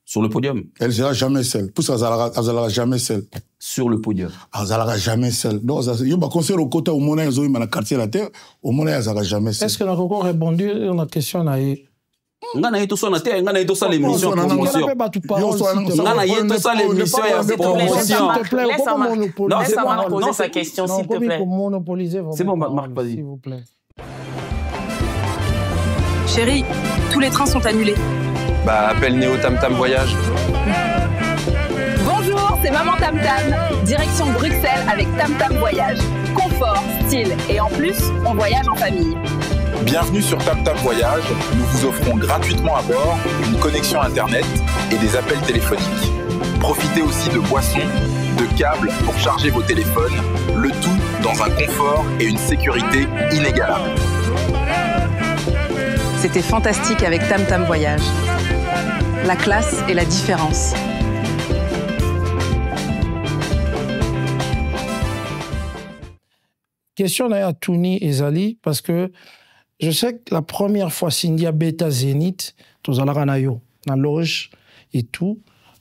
Sur le podium.
Elle ne sera jamais seule. Pour ça, elle sera jamais seule.
Sur le podium.
Elle ne sera jamais seule. Donc, il y a un concert au côté où on est dans le quartier de la Terre, au moins, elle ne sera jamais seule.
Est-ce que nous avons répondu à la question?
On a tout ça dans la terre, on a tout ça l'émission promotion. On a tout ça l'émission promotion.
Laisse-moi poser sa question, s'il te plaît.
C'est bon, Marc, vas-y.
S'il vous plaît.
Chérie, tous les trains sont annulés.
Bah, appelle Néo Tam Tam Voyage.
Bonjour, c'est Maman Tam Tam. Direction Bruxelles avec Tam Tam Voyage. Confort, style et en plus, on voyage en famille.
Bienvenue sur Tam Tam Voyage. Nous vous offrons gratuitement à bord une connexion Internet et des appels téléphoniques. Profitez aussi de boissons, de câbles pour charger vos téléphones, le tout dans un confort et une sécurité inégalables.
C'était fantastique avec Tam Tam Voyage. La classe et la différence.
Question à Touni et Zali, parce que je sais que la première fois Cindy a Beta Zénith, tous à la loge et tout,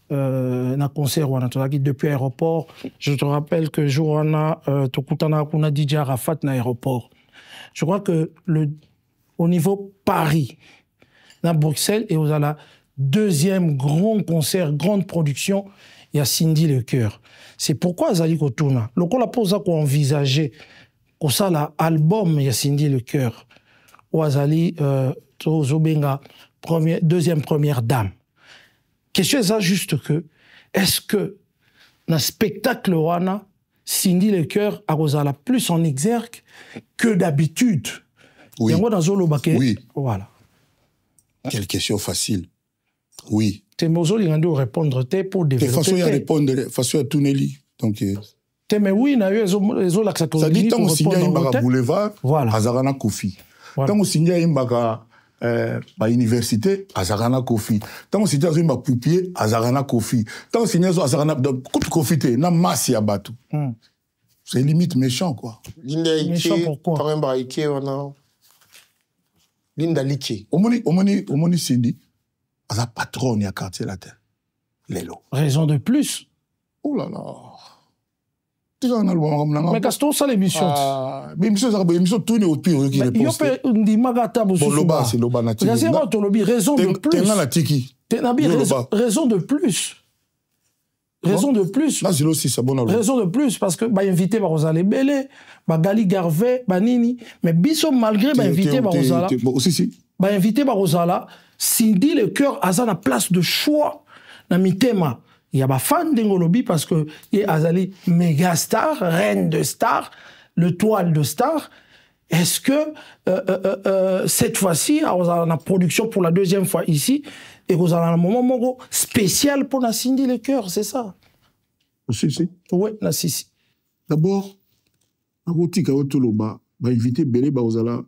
na concert depuis l'aéroport. Je te rappelle que Johanna, Tokutana Kuna DJ Arafat na aéroport. Je crois que au niveau Paris, na Bruxelles, et vous avez la deuxième grand concert, grande production, il y a Cindy Le Cœur. C'est pourquoi Zali Kotuna, le qu'on a posé qu'on envisageait, qu'on ça l'album, il y a Cindy Le Cœur. Ouazali, Zobenga, deuxième première dame. Question est ça juste que, est-ce que, dans le spectacle, Wana, Cindy Le Cœur a Rosala plus en exergue que d'habitude?
Oui.
Oui. Voilà.
Quelle question facile. Oui.
T'es mozo l'ingando répondre pour développer.
De façon à répondre, de façon à tourner. Donc.
Mais oui, il y a eu les autres qui
ça dit tant que Cindy a boulevard,
voilà.
Azarana Kofi. Tant que Cindy a ba université, Azarana Kofi. Tant que Cindy a un poupier, Azarana Kofi. Tant que Cindy a Azarana Kofi, na massi à bateau. C'est limite méchant, quoi.
Méchant pourquoi?
Linda Liké. Omoni Cindy, a patron y a quartier la terre. Lélo.
Raison de plus.
Oh là là.
Mais quand ça l'émission.
Mais l'émission tourne au pire qui répond.
Il y a
c'est Loba Nati.
Raison de plus. Raison de plus. Raison de plus.
Là, c'est aussi ça bon.
Raison de plus parce que bah invité par Rosale Belé, bah Gali Garvey, bah Nini, mais biso malgré bah invité par Rosala.
Aussi si.
Bah invité par Rosala, Cindy Le Cœur a la place de choix dans mitema. Il y a des fans d'Engolobi parce que il y a Azali méga star, reine de star, le toile de star. Est-ce que cette fois-ci, on a la production pour la deuxième fois ici, et vous avez un moment spécial pour la Cindy Le Cœur, c'est ça?
Si, si.
Oui, la si.
D'abord, à Rotika Otoloba, va inviter Belé Baozala,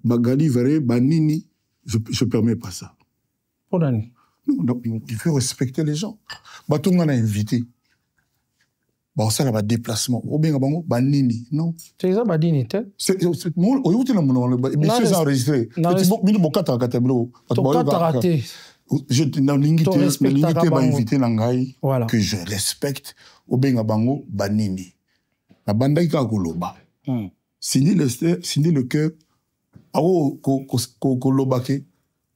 Bagali Veré, Banini, je ne permets pas ça.
Pour l'année.
Non, il faut respecter les gens. Tout le monde a invité. Ça, il y a un déplacement. Ou bien, Banini, non?
C'est ça, Banini, t'es?
C'est mon. Où est-ce que monsieur s'est enregistré? Je t'ai invité Nangai, que je respecte. Ou bien, Banini. La bande qui a Goloba. Cindy Le Cœur, Awo Kolobake.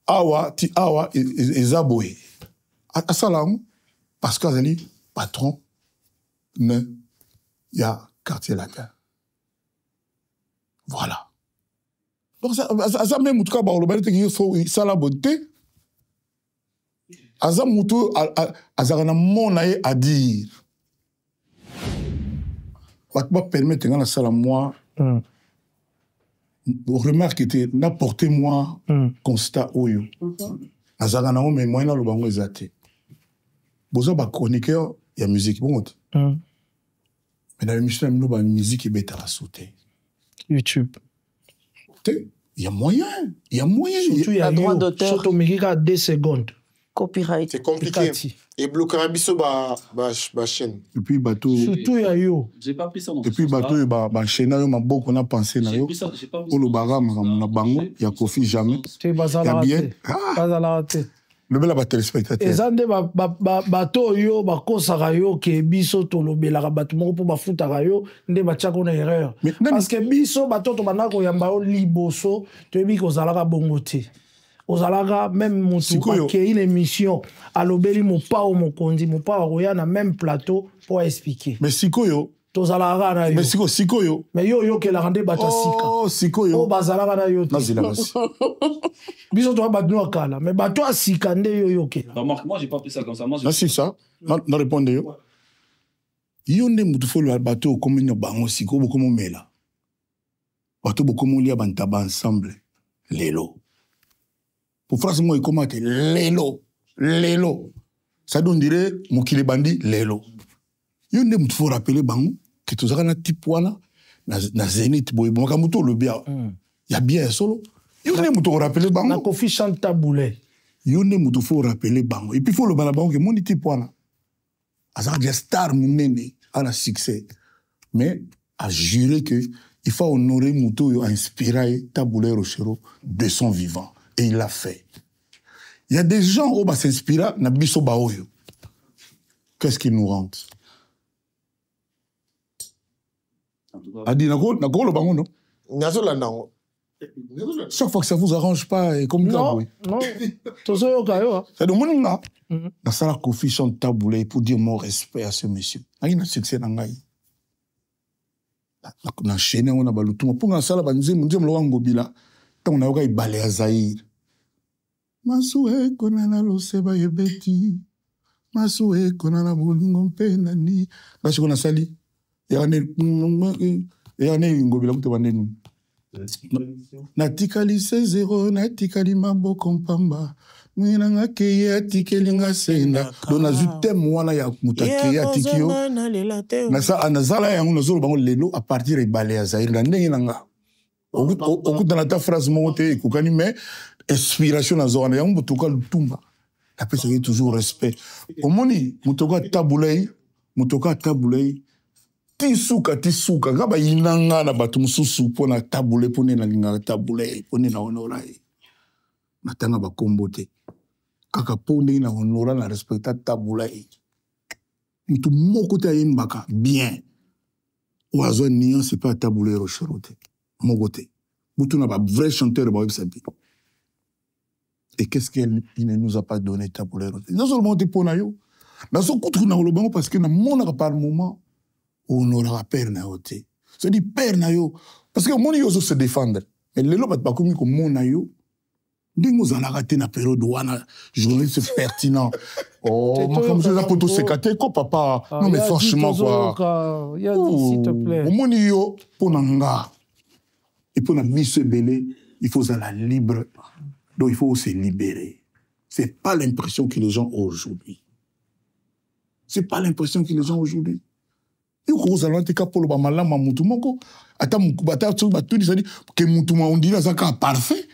Awa, ti awa, et Zaboé. À ça là, parce que Azali, patron, ne, y a quartier latin. Voilà. Donc, ça même, en tout cas, ça la beauté. Azamoutou, Azarana monaye à dire. Watma permettre, dans la salle à moi, remarque était n'apportez-moi constat oyo azagana o mais moi na lo bango ezate bozo ba chroniqueur ya musique bon mais dans l'émission no ba musique et beta la sauter
YouTube
il y a moyen
surtout il y a droit d'auteur surtout mais 2 secondes
copyright
c'est compliqué et bloquer biso ba chaîne
depuis bateau
surtout il y a yo
j'ai pas pris ça non
depuis bateau ba chaîne yo ma beaucoup on a pensé na yo pour le bagam na bango il y a Kofi jamais
il y a bien
le bel téléspectateur
ezande bateau yo ba kosaka yo ke biso to lobelaka bato moko po bafutaka yo nde batiaka na erreur parce que biso bato to banaka koyamba yo liboso toyebi kozalaka bongo te ozalaka même motu akei l'émission alobeli mopao mokonzi mopao koya na même plateau pour expliquer
mais sikoyo
tozalaka na yo
mais sikoyo
mais yo yokelaka nde bato asika
sikoyo
o bazalaka na yo te biso toa bato no akala mais bato asika nde yo yokela
remarque moi j'ai pas pris ça comme ça moi
c'est ça non répondez yo Yonde mutufo le bateau comme une bango siko bokomo mela. Bateau bokomo lia bantaba ensemble. Lelo. Pour phrase moi comment que lelo. Lelo. Ça donne dirait mokile bandi lelo. Yonde mutufo rappeler bango que tous na type wana na Zénith boy mokamuto le bien. Il y a bien solo. Yonde mutufo rappeler bango.
Na Kofi chanta boulet.
Yonde mutufo rappeler bango. Et puis faut le bana bango que mon type wana. Azar des star munene à la succès. Mais a juré que il faut honorer Moutou a inspiré Taboulé Rochero de son vivant. Et il l'a fait. Il y a des gens qui s'inspirent na biso baoyo. Qu'est-ce qui nous rend? Adi nako le bango non?
Nazola nango.
Chaque fois que ça vous arrange pas, comme ça, oui.
Non, non.
C'est de mon nom. Dans ça, la Kofi chante Taboulé pour dire mon respect à ce monsieur. Il a succès dans l'aïe. On a chaîné, on a baloutou. Pour que ça, on a dit, on a ngobila. On a eu balé à Zahir. Masoué, konana lo seba yebeti. Masoué, konana bolingo penani. Parce qu'on a sali. Et on est ngobila pour te vendre nous. Natikali 0 natikali maboko mpamba mwinanga keye atikeli nga senda dona zutem wana ya mutakeye atikio na sa anazala yango nazolo bango lelo a partir ibale ya Zaire na ndenge nanga okutana ta phrase moko te ekokani mais inspiration nazona yango mutoka lutumba apesa ye toujours respect omoni mutoka tabulei tisuka ngaba yinanga na batu mususu pona tabule pone na linga tabule pone na honora na tanga ba kombote kaka pone na honora na respecta tabule mutu moko te yembaka bien oazo nian c'est pas tabule rocherote mogote mutu na ba vrai chanteur ba websabi et qu'est-ce qu'il ne nous a pas donné tabule rocherote non seulement te pona yo na so kutu na lobango parce que na mona par moment on aura peur na yote. C'est dit peur na yo parce que mon yo se défendre. Mais les lois pas comme mon na yo. Dingo zala raté na période wana journaliste pertinent. Oh, ma comme ça poto sekate ko papa. Non mais franchement quoi.
Il y a dit s'il te plaît.
Mon yo ponanga. Et pour na mise belé, il faut la libre. Donc il faut se libérer. C'est pas l'impression que les gens ont aujourd'hui. C'est pas l'impression que les gens ont aujourd'hui. Et vous allez te capolo ba malama mutu moko ata mukubata tso batuni ça dit que mutu ma on dit ça ka parfait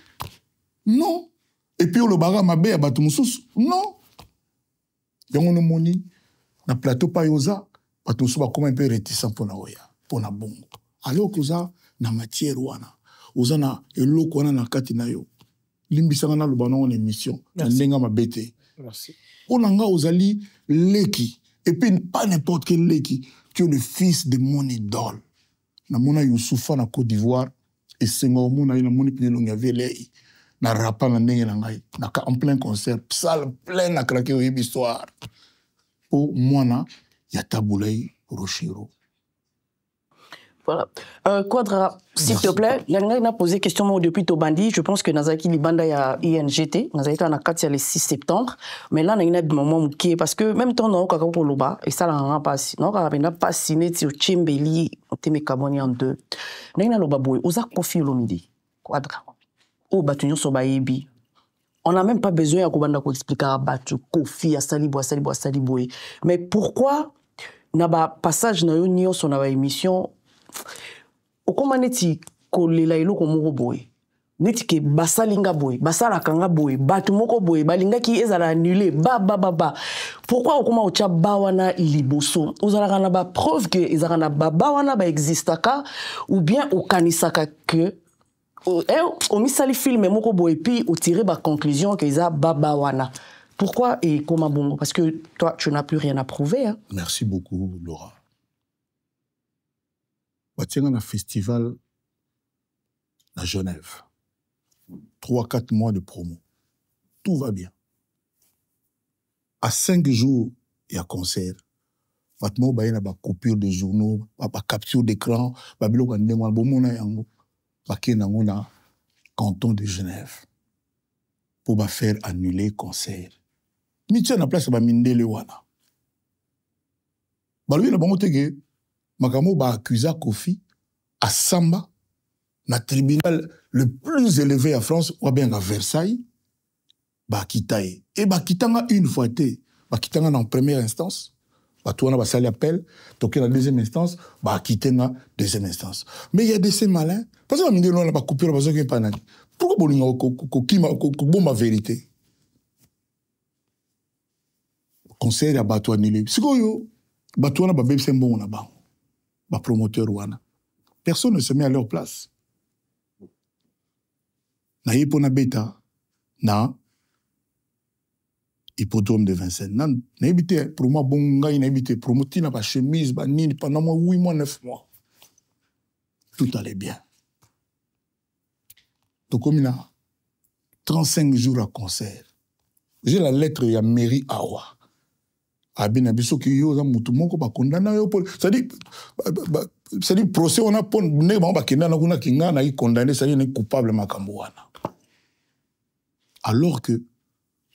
non et puis le baga mabe ya batu mususu non yango no moni na plateau pa yoza batu mususu ba comme un peu réticent pona oya pona bongo alors que ça na matière wana oza na eloko wana na kati na yo limbisanga na lobana on émission na ndenga mabete merci onanga ozali leki et puis pas n'importe quel leki. Tu es le fils de mon idole. Na mona Youssoufa na Côte d'Ivoire et Senghor mona na moni pinelonga velei na rapa na ndenge na ngai na en plein concert salle pleine na craquer au histoire. Pour moi na ya Taboulé Rochero.
Voilà. Quadra, s'il te plaît, on a posé question depuis Tobandi. Je pense que Nazaki Libanda y a INGT. Nazaki on a 4 le 6 septembre. Mais là, on a un moment qui est parce que même temps, on a un peu loba et ça, on n'a pas signé. On n'a pas signé sur Chimbeli, on te met Kaboni en 2. On a un loba boy. Oza Kofi Olomide. Quadra. Oh, Batunyo Sobaebi. On n'a même pas besoin de expliquer à Batu, Kofi, à Salibo, à Salibo, à Salibo. Mais pourquoi, dans le passage, dans une émission, okoma neti kolela eloko moko boy neti ke basalinga boy basala kanga boy batu moko boy balinga ki ezala annulé ba pourquoi okoma ocha bawana liboso ozala na ba preuve que ezala na bawana ba existaka ou bien okanisaka que o misali film moko boy puis o tirer ba conclusion que eza bawana pourquoi et comment bon parce que toi tu n'as plus rien à prouver hein.
Merci beaucoup Laura. Batienga na festival à Genève. 3-4 mois de promo. Tout va bien. À 5 jours, il y a concert. Batmo ba na ba coupure de journaux, ba capture d'écran, ba biloko ndemo bomona yango. Ba kenango na canton de Genève. Pour ba faire annuler concert. Mitia na place ba mindele wana. balobi na bango teke makambo ba accusa Kofi à Samba na tribunal le plus élevé à France ou bien à Versailles ba kitaye et ba kitanga une fois té ba kitanga en première instance ba tourna ba sali appel toqué la deuxième instance ba kitanga deuxième instance mais il y a des ces malins parce que mine non ba couper ba zoké panani pourquoi bolinga ko bomba vérité conseil ya bato anile sikoyo bato wana ba bebse mbongo na bango ba promoteur wana personne ne se met à leur place na yipona beta na hippodrome de Vincennes na yibite promo bonga ina yibite promotina ba chemise ba nini pendant 8 mois 9 mois tout allait bien donc comme il a 35 jours à concert j'ai la lettre ya mairie Awa abina biso ki yo za mutu moko ba condamna yo c'est-à-dire procès on a pon ne ba kendana kuna kinga na yi condamné c'est-à-dire ne coupable makambo wana alors que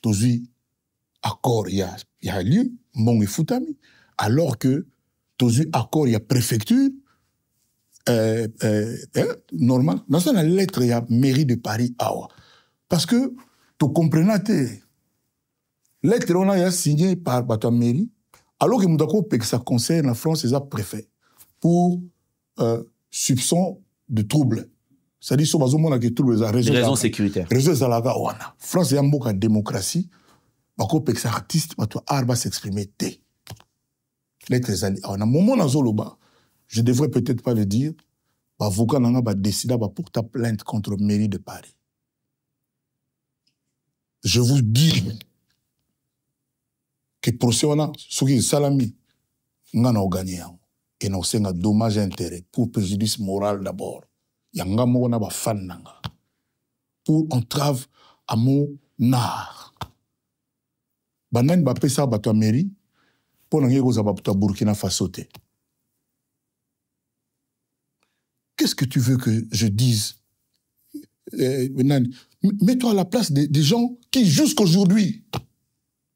tozi accord il y a lieu mbongo ifutami alors que tozi accord il y a préfecture normal dans la lettre il y a mairie de Paris Awa parce que tu comprenez lettre on a signé par la mairie alors que Moudako que ça concerne la France et ça préfet pour soupçon de trouble c'est-à-dire sur base de trouble les
raisons sécuritaires
raisons zalaga wana France ya mboka démocratie bako que ça artiste bato arba s'exprimer té lettre zali on a moment na zoloba je devrais peut-être pas le dire avocat nanga ba décider ba porter plainte contre mairie de Paris je vous dis que procès wana soki salami ngana ogagné et non c'est un dommage intérêt pour préjudice moral d'abord yanga moko na ba fan nanga pour entrave à mon art banane ba pesa bato mairie pour nanga ko za bato Burkina Faso te qu'est-ce que tu veux que je dise mets-toi à la place des gens qui jusqu'aujourd'hui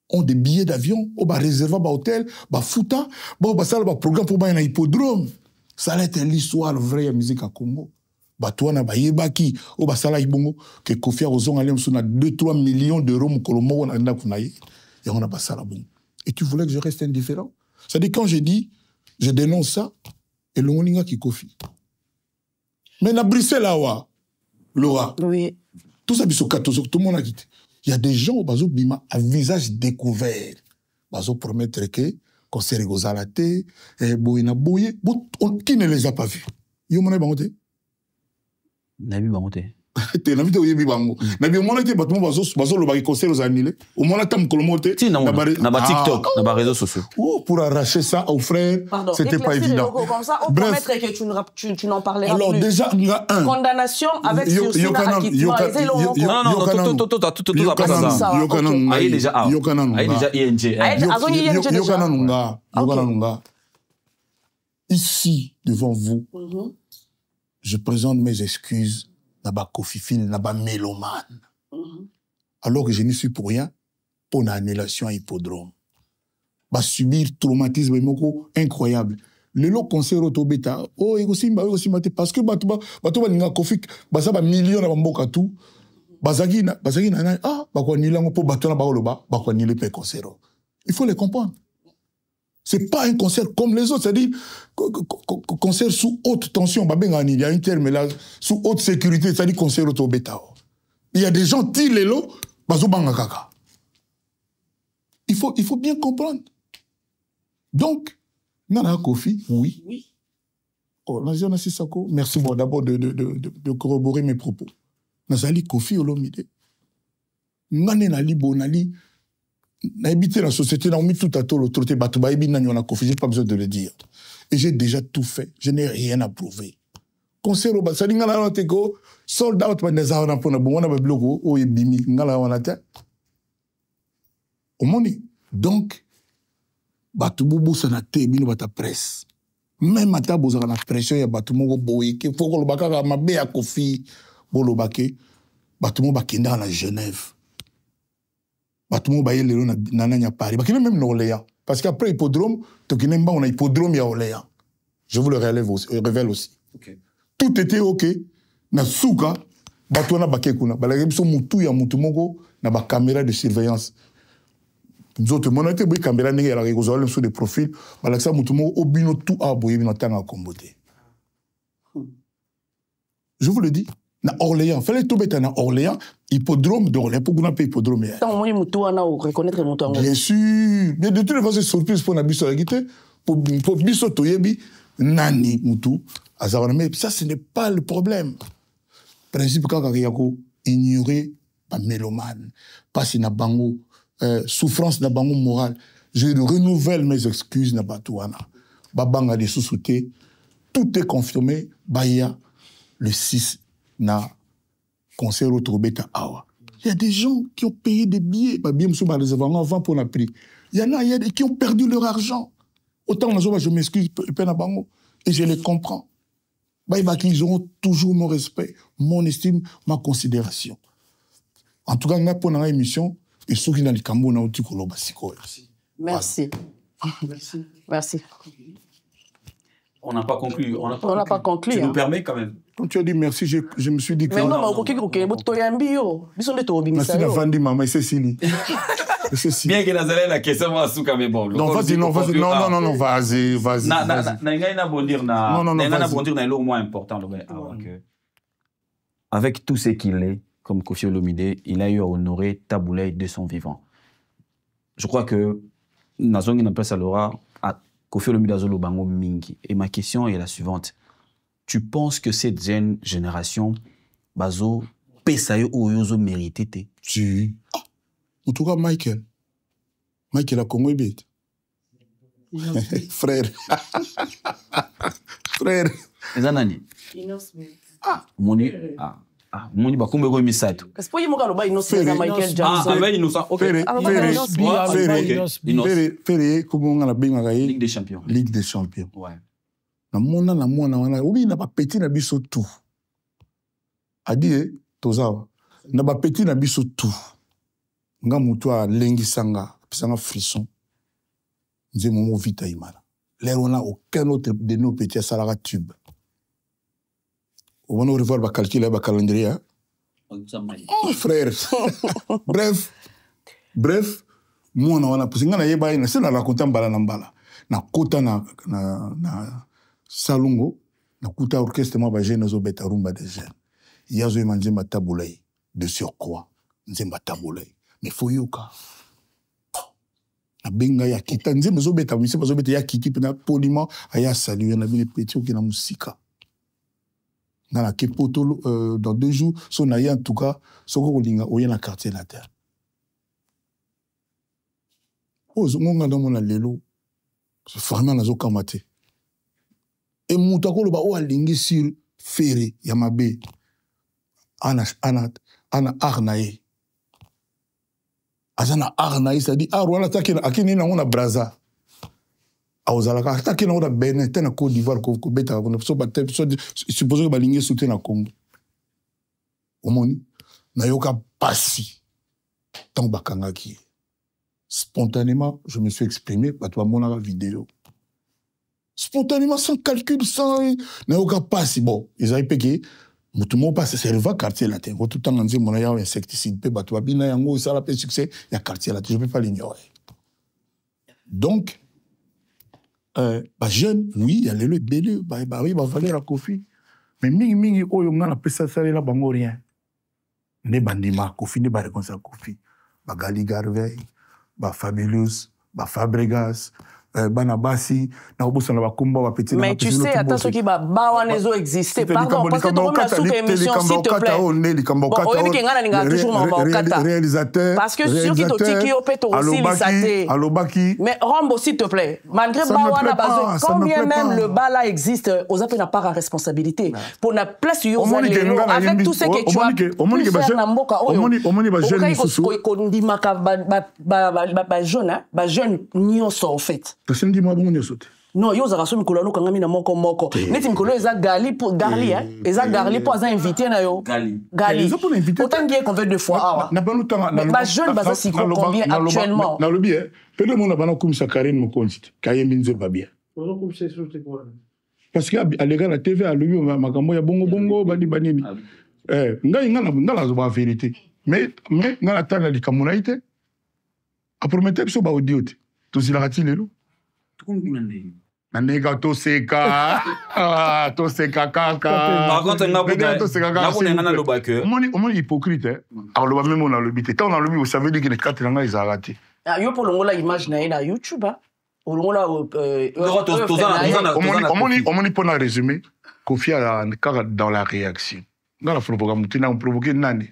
ont des billets d'avion, ou bah réservé bah hôtel, bah fouta, bah ça bah programme pour bah un hippodrome. Ça a été l'histoire vraie de musique à Congo. Bah toi na bah yebaki, ou bah ça là ibongo que Kofi Arozon allait me 2-3 millions d'euros mon colomo on a nda kunaye et on a pas ça là bon. Et tu voulais que je reste indifférent? C'est-à-dire quand j'ai dit je dénonce ça et le moninga qui Kofi. Mais na Bruxelles là wa Laura.
Oui.
Tout ça biso 14 tout le monde a quitté. Il y a des gens au bima à visage découvert. Bazo promettre que concert gozalate et boina boye, qui ne les a pas vus. Yo mona bangote.
Nabi bangote.
Te nabi te yebi bango. Nabi mona te batmo bazo lo baki concert aux annulés. Au mona tam kolomote.
Na ba TikTok, na ba réseaux sociaux.
Pour arracher ça aux frères, c'était pas évident.
Comme ça, au promettre que tu n'en parlais pas.
Alors déjà, il y a un
condamnation avec sursis d'acquittement.
Non, tout. Aïe déjà ING.
Ici, devant vous, je présente mes excuses. Naba Kofifil, naba mélomane. Alors que je n'y suis pour rien, pour une annulation à hippodrome. Bah subir traumatisme incroyable. Le lot concert autobeta, oh aussi parce que bato ninga Kofik, basa ba million na mboka tout. Bazagi na ba ko nilango po bato na ba oloba, ba ko nile pe concert. Il faut les comprendre. C'est pas un concert comme les autres, c'est-à-dire concert sous haute tension. Il y a un terme là, sous haute sécurité, c'est-à-dire concert auto-bêta. Il y a des gens qui les lots, il faut bien comprendre. Donc, Nana Kofi, oui. Oh, merci d'abord de corroborer mes propos. Nazali Kofi Olomide. Nane nali bonali. On a habité la société, on a mis tout à tout l'autre côté, j'ai pas besoin de le dire. Et j'ai déjà tout fait. Je n'ai rien à prouver. Concert au bas, ça dit que nous avons sold out, nous avons donc, Batububu sanate, bino bata presse. Même à ta bozara la pression, ya batumo boye, qu'il faut que le baka ma bé à Kofi, bolo baké, batumo bakenda à la Genève. Tout le monde va y aller à Paris. Même Orléans. Parce qu'après hippodrome, on a hippodrome à Orléans. Je vous le révèle aussi. Okay. Tout était OK. Na souka, batouana bakekuna. Balagemso mutu ya mutu moko na ba caméra de surveillance. Nous autres, mon été, oui, caméra n'est pas là, vous sur des profils. Balaksa mutu moko obino tout a boyer na tanga kombote. Je vous le dis. Na Orléans, fallait tout mettre na Orléans, hippodrome d'Orléans, pour qu'on appelle hippodrome. Bien sûr. Mais de toutes les façons, c'est surprise pour Nabiso Agité, pour Biso Toyebi, Nani Moutou, Azawarame. Ça, ce n'est pas le problème. Principe, quand il y a ignorer, pas mélomane, pas si na bango, souffrance na bango morale. Je renouvelle mes excuses na Batouana. Babanga de sous-souté, tout est confirmé, Baya, le 6 na concert au Trobeta Awa. Il y a des gens qui ont payé des billets, avant pour la prix. Il y en a, qui ont perdu leur argent. Autant je m'excuse, et je les comprends. Ils auront toujours mon respect, mon estime, ma considération. En tout cas, pour notre émission, et ceux qui sont dans le Cameroun,
merci. Merci. Merci.
On n'a pas conclu. On n'a
pas conclu.
Tu nous permets quand même.
Quand tu as dit merci, je me suis dit que...
Mais non,
merci la Vandi, maman, c'est Cécile.
Bien que Nazalé la question moi souka mais bon.
Non, vas-y, non, vas-y, non, vas-y.
Na bondir na le moins important avec tout ce qu'il est comme Koffi Olomide, il a eu à honorer Taboulay de son vivant. Je crois que Nazongi n'appelle ça l'aura à Koffi Olomide Azolo Bango Mingi. Et ma question est la suivante. Tu penses que cette jeune génération bazo pesayo ou yozo mérité?
Si. En tout cas, Michael a Congo bête. Frère. Frère.
Zanani. Moni. Moni ba kumbe ko misato.
Parce que mo kaloba innocent Michael Jackson.
Ah, innocent. OK.
Ferré comment on a bien
Ligue des Champions.
Ligue des Champions.
Ouais.
Na mona obi na ba petit na biso tout. A dit tozawa. Na ba petit na biso tout. Nga mutu a lengi sanga frisson. Nze momo vita imana. Là on a aucun autre de nos petits salara tube. On va revoir ba calculer ba calendrier. Oh frère. Bref, moi on a parce que na yeba ina c'est na raconter mbala na mbala. Na kota na salongo, na kuta orchestre ma ba jeune zo beta rumba des jeunes. Yazo emanjemba tabulay de surcroît. Nzemba tabulay. Mais faut yoka. Na benga ya kita nzemba zo beta misi ba zo beta ya kiki pena poliment aya saluer na bile petit oki na musika. Na la kepoto dans 2 jours so na ya en tout cas soko kolinga oya na quartier la terre. Oh zonga dans mon lelo. C'est vraiment na zo kamate. Et moutako loba o alingi sur ferré yamabe. Ana arnaye. Azana arnaye, c'est-à-dire, wana takina, akini na ona braza. Aozalaka, takina ona Benin, tena Côte d'Ivoire, ko beta, supposé que balingi soute na Congo. Omoni, na yoka pasi. Tant bakangaki. Spontanément, je me suis exprimé, batwa mona vidéo. Spontanément, sans calcul, sans... Na yoka pasi. Bon, ils avaient payé. Tout le monde passe, c'est le quartier latin. Tout le temps, on dit, il y a un insecticide, il y a un succès, il y a un quartier latin, je ne peux pas l'ignorer. Donc, jeune, oui, il y a le bébé, oui, il va valer la Koffi. Mais mingi, oh, on a ça, ça, là, bango rien. Ne bandima, Koffi, ne pas comme ça, Koffi. Gali Garvey, Fabulous, Fabregas, Banabasi,
mais tu sais, attends, ce qui va bawanezo exister. Pardon, parce que tu as sous émission, s'il te plaît.
Réalisateur.
Parce que sur qui t'otiki au péto aussi,
Alobaki.
Mais Rambo, s'il te plaît. Malgré bawana bazo, combien même le bas là existe, aux appels n'a pas à responsabilité. Pour la place avec tout ce que tu as pu faire dans Mboka, jeune nyonso en fait.
Personne dit moi bon nyonso.
Non, yo zaraso mikolo no kanga mina moko moko. Neti mikolo eza gali pour garli eza garli pour eza invité na yo. Gali. Autant qu'il qu'on veut deux fois.
Na banu tanga na
ba jeune baza si combien actuellement.
Na lobi peut-être mon bana kumisa Karine Mokonzi. Kayembi nzeba bien. Parce que à l'égal la TV a lobi makambo ya bongo bongo bani banini. Ngai ngala zo ba vérité. Mais ngala tanga likamuna ite. A promettre biso ba audio te. To silakati lelo. Nandega toseka toseka kaka
par contre
on est hypocrite alors le même on a le bité tant on a le vous savez dire que les quatre langues ils arrêté
yo pour le la image na YouTube on la
on pour un résumé confier dans la réaction dans la programme on provoquer nani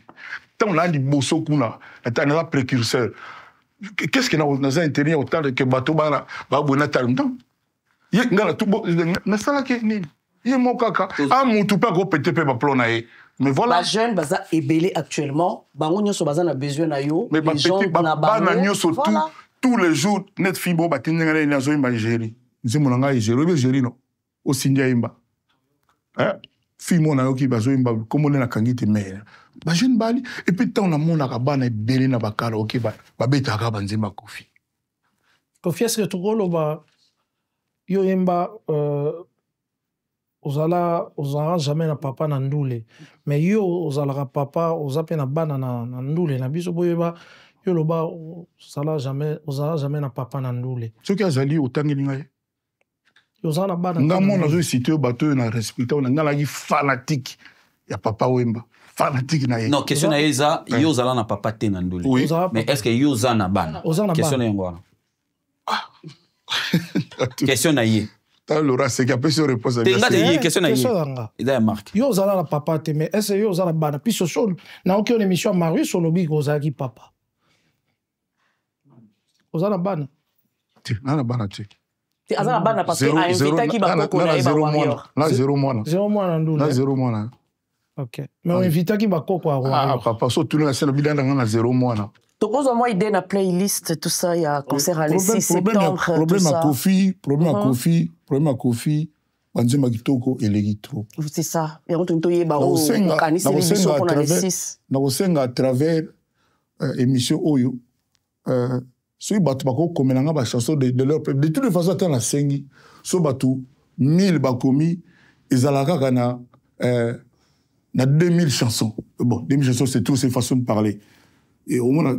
tant on a dit bosso kuna la précurseur qu'est-ce que dans un intérieur autant que bateau ba bona talent ye ngala tubo na sala ke nini ye mon kaka a mutu pa ko pété pe ba plona e mais voilà
la jeune baza ebelé actuellement bango nyoso baza na besoin na yo
mais ba pété ba na nyoso tous les jours net fibo ba tinga na zo imba Algérie nzimo na ngai Algérie no o sindia imba fimo na yo ki bazo imba comme on na kangite mais ba jeune bali et puis tant na mona ka bana ebelé na bakara OK ba beta ka banzima kofi
est-ce que tu ba yo yemba ozala jamais na papa na ndule mais yo ozalaka papa ozape na bana na ndule na biso boyeba yo loba ozala jamais na papa na ndule
soki azali otangeli ngai
yo ozala bana
ngamo na zo cité bato na respecter on ngala ki fanatique ya papa wemba fanatique na ye
non question na eza yo ozala na papa te na ndule mais est-ce que yo ozala na bana question na ngwana question na ye
Laura c'est qu'il y a plus de réponse à
ça question na ye il a marqué
yo zala la papa te mais est-ce yo zala bana puis so na aucune émission Marius sur le big ozaki papa ozala bana
te na bana te
azala bana parce que a invité qui ba koko na ba warrior
là 0 mois
ndule
là 0 mois
OK mais on invité qui ba koko
à papa so tout le scène bidanda na 0 mois na
donc on moi idée na playlist tout ça il y a concert à le 6 septembre
problème à Kofi banzema kitoko elegi trop
c'est ça et on te yeba o kanisi l'émission pour la 6
na osenga à travers émission oyo so batu bako komenanga ba chanson de leur peuple de toute façon tant la sengi so batu 1000 bakomi ezalaka kana na 2000 chansons bon 2000 chansons c'est tout ces façons de parler et au moins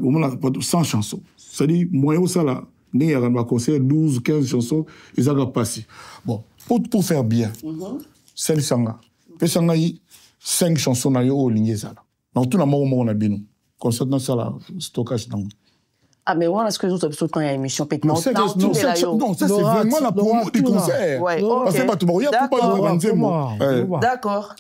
100 chansons c'est-à-dire moyen ça là il y a un concert 12 15 chansons ils ont passé bon pour faire bien c'est sanga pesanga 5 chansons na yo lingi ça dans tout la moment na bino concert dans ça là stockage dans
ah mais voilà ce que vous avez quand il y a émission peut
non ça c'est vraiment la promo du concert parce que tu vois pas
d'accord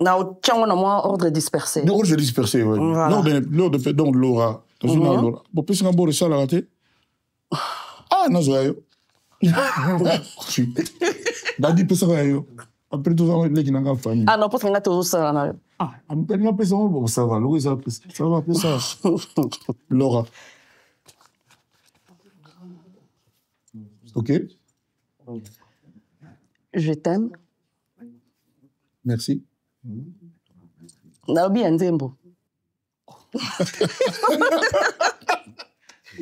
on a moins ordre dispersé.
Ordre dispersé, oui. L'ordre de fait donc Laura. Bon, plus un beau ça la raté. Ah, non, je Dadi peut ça après tout ça les qui n'ont pas famille.
Ah non, parce qu'on a tout ça là.
Ah, on peut pas ça bon ça va, Louis ça va plus ça. Laura. OK.
Je t'aime.
Merci.
Naobi Nzembo.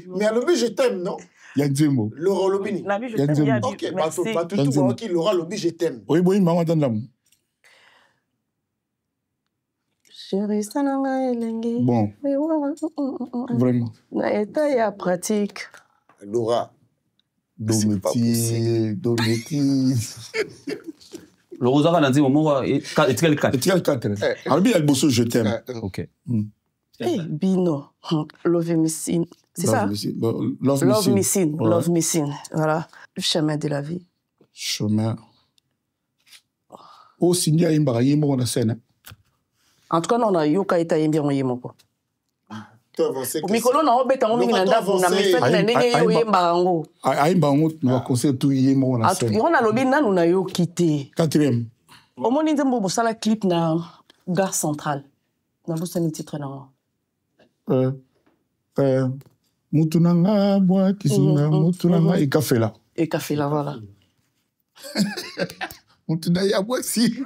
Mais à l'obi, je t'aime, non?
Il y a Nzembo.
Laura Lobini. Ok, pas tout qui Laura Lobi, je t'aime.
Oui, maman t'aime.
Chérie, ça n'a pas
bon. Vraiment.
Il y a pratique.
Laura.
Dometi.
Le Rosara n'a dit au moment étiquelle 4.
Étiquelle 4. Albi elle bosse je t'aime.
OK.
Eh Bino, Love Missing. C'est ça? Love Missing. Voilà, le chemin de la vie.
Chemin. Au Sindia Imbara Yemo na scène.
En tout cas, on a yoka eta yembi on yemo ko. Mikolo na obeta mo mingi na ndavu na mefete na ndenge yo yemba ngo.
Ayimba ngo na concert tu yemo na scène.
On a lobi nanu na yo quitté.
4e.
Omoni nzembo bosala clip na Gare Centrale. Na bosani titre na.
Mutunanga bwa kisinga mutunanga ikafela.
Et café là, voilà.
On te dit à moi si.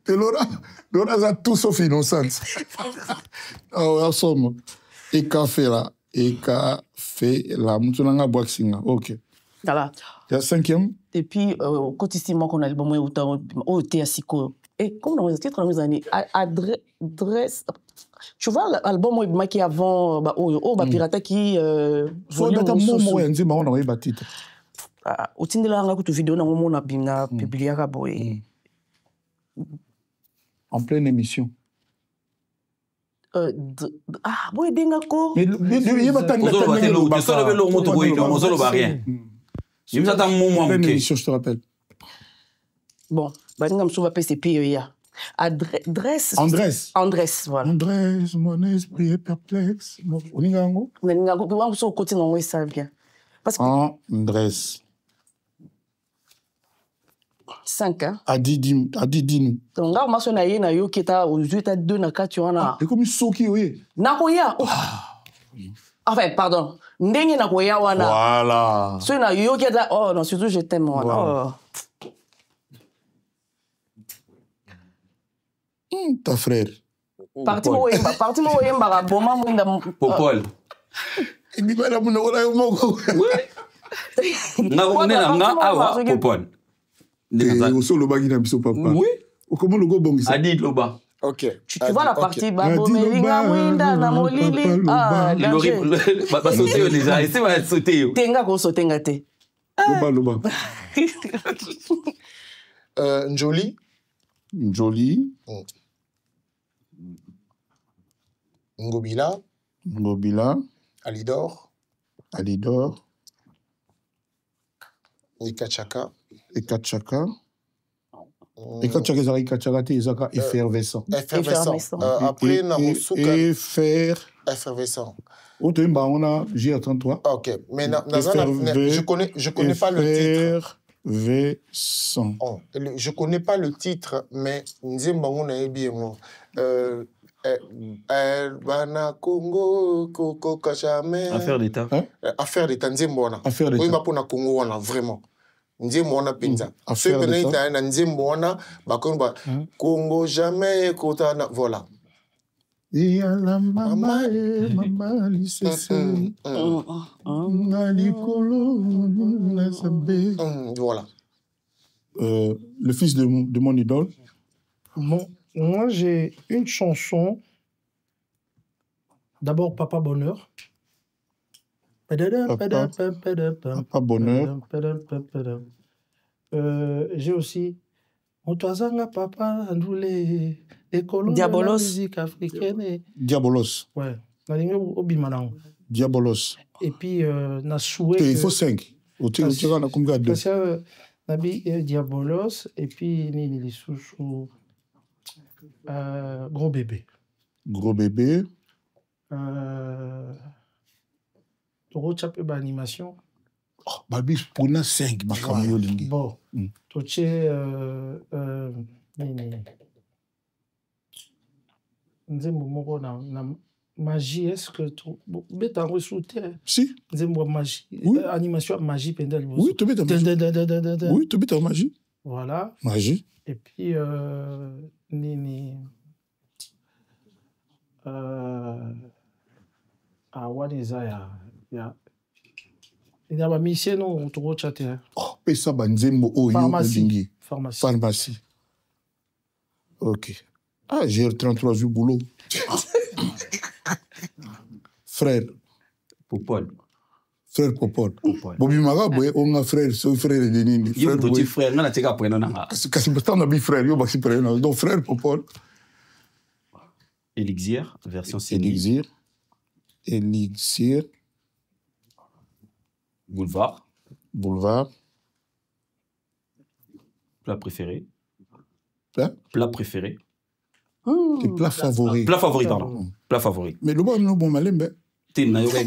Laura a tout sauf innocence. En somme, et café là. Et café là. Moutounanga boxing. Ok.
Voilà.
Il y a 5e.
Et puis, quand ici, moi, qu'on a l'album, au Théasico. Et comme dans les titres, dans les années, adresse. Tu vois, l'album, moi, qui avant, pirata qui.
Soit dans mon mot, on dit, on a eu titre.
Au titre de la vidéo, on a publié à Boy.
En pleine émission.
Boy, dengako.
Mais il va t'en émission, je te rappelle.
Bon, Adresse. Andrés, voilà.
Andrés, mon esprit est perplexe.
Ça bien. Parce que...
Andrés.
5, hein?
Adidi nous.
Donc là, on a eu un qui est aux États-Unis, na 4,
c'est comme Soki, oui.
Nakoya. Enfin, pardon. Ndenge Nakoya, wana.
Voilà.
So, na yo qui est là. Oh, non, surtout, je t'aime, wana.
Ta frère.
Parti mo yemba, boma mwinda.
Popol.
Il dit, voilà, mon oreille, mon go.
Awa, Popol.
Au sol, le bagi n'a pas papa.
Oui.
Comment le go bon ça?
Adi Loba.
Ok.
Tu vois la partie Babo Melinga Mwinda na Molili. Ah,
va sauter déjà. Essaye de sauter.
Tenga ko sauter te.
Loba.
Njoli.
Njoli.
Ngobila. Alidor. Ikachaka.
Ekachaka, c'est effervescent.
Après,
effervescent. On a GR33.
Ok, mais je connais pas le titre.
Effervescent.
Je connais pas le titre, mais Congo, Coco Kachame.
Affaire d'État.
Affaire d'État, Nzembona.
Affaire d'État.
Oui, ma pona Congo, vraiment. Nzembona Pinza. Affaire d'État. Nzembona, Congo jamais, Kotana, voilà.
Et à la maman,
voilà.
Le fils de mon idole.
Bon, moi j'ai une chanson. D'abord Papa Bonheur.
Papa Bonheur.
J'ai aussi Motoazanga Papa Andoulé.
Diabolos.
La musique africaine.
Diabolos.
Ouais.
Diabolos.
Et puis, na souhait.
Il faut 5.
Diabolos. Et puis, Nini Souchou. Gros bébé.
Gros bébé.
Toro Tchapé animation.
Babi, pour 5.
Bon. Toche. Nzembo moko na magie, est-ce que tu as reçu?
Si.
Nzembo magie.
Oui.
Animation magie pendant.
Oui, tu mets magie. Oui, tu mets magie.
Voilà.
Magie.
Et puis nini Wanizaya ya il y a ma mission non to chatter.
Oh, pesa banzembo oyo ndingi. Pharmacie. OK. Ah, j'ai 33 jours boulot. Frère.
Popol.
Frère Popol. Bobi Magaboye, on a frère, son frère de Nini.
Yo petit frère, on a tika pour nanga.
Kasi on a bi frère, yo baxi frère. Donc frère Popol.
Elixir, version signée.
Elixir.
Boulevard. Plat préféré. Plat préféré.
Tes plats favoris.
Plat favori, pardon. Plat favori.
Mais le bon, bon malembe.
T'es na yoga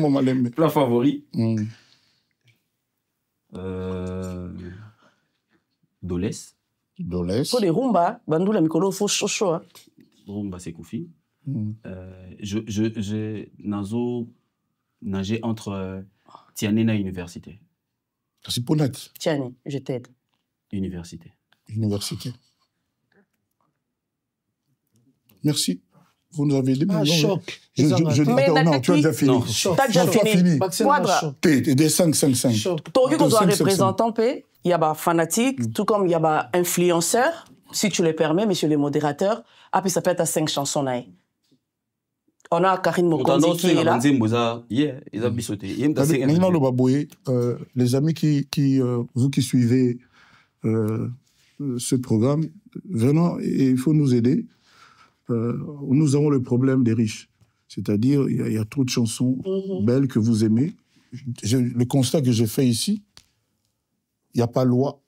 malembe.
Plat favori. Dolès.
Pour les rumba, bandou la mikolo faut chaud.
Rumba c'est Koufi. Je nazo nager entre Tiani na université.
C'est pour net.
Tiani, je t'aide.
Université.
Université. Merci. Vous nous avez aidé.
Ah, choc.
Mais non, tu as déjà fini.
T'as déjà fini.
Quadra.
Des 5-5-5.
Toi, qu'on soit représentant, il y a des fanatiques, tout comme il y a des influenceurs, si tu le permets, messieurs les modérateurs. Puis ça peut être à 5 chansons. On a Karine Mokonzi qui est là.
Maintenant, le Baboué, les amis vous qui suivez ce programme, vraiment, il faut nous aider. Nous avons le problème des riches. C'est-à-dire, il y a trop de chansons belles que vous aimez. Le constat que j'ai fait ici, il n'y a pas Loi,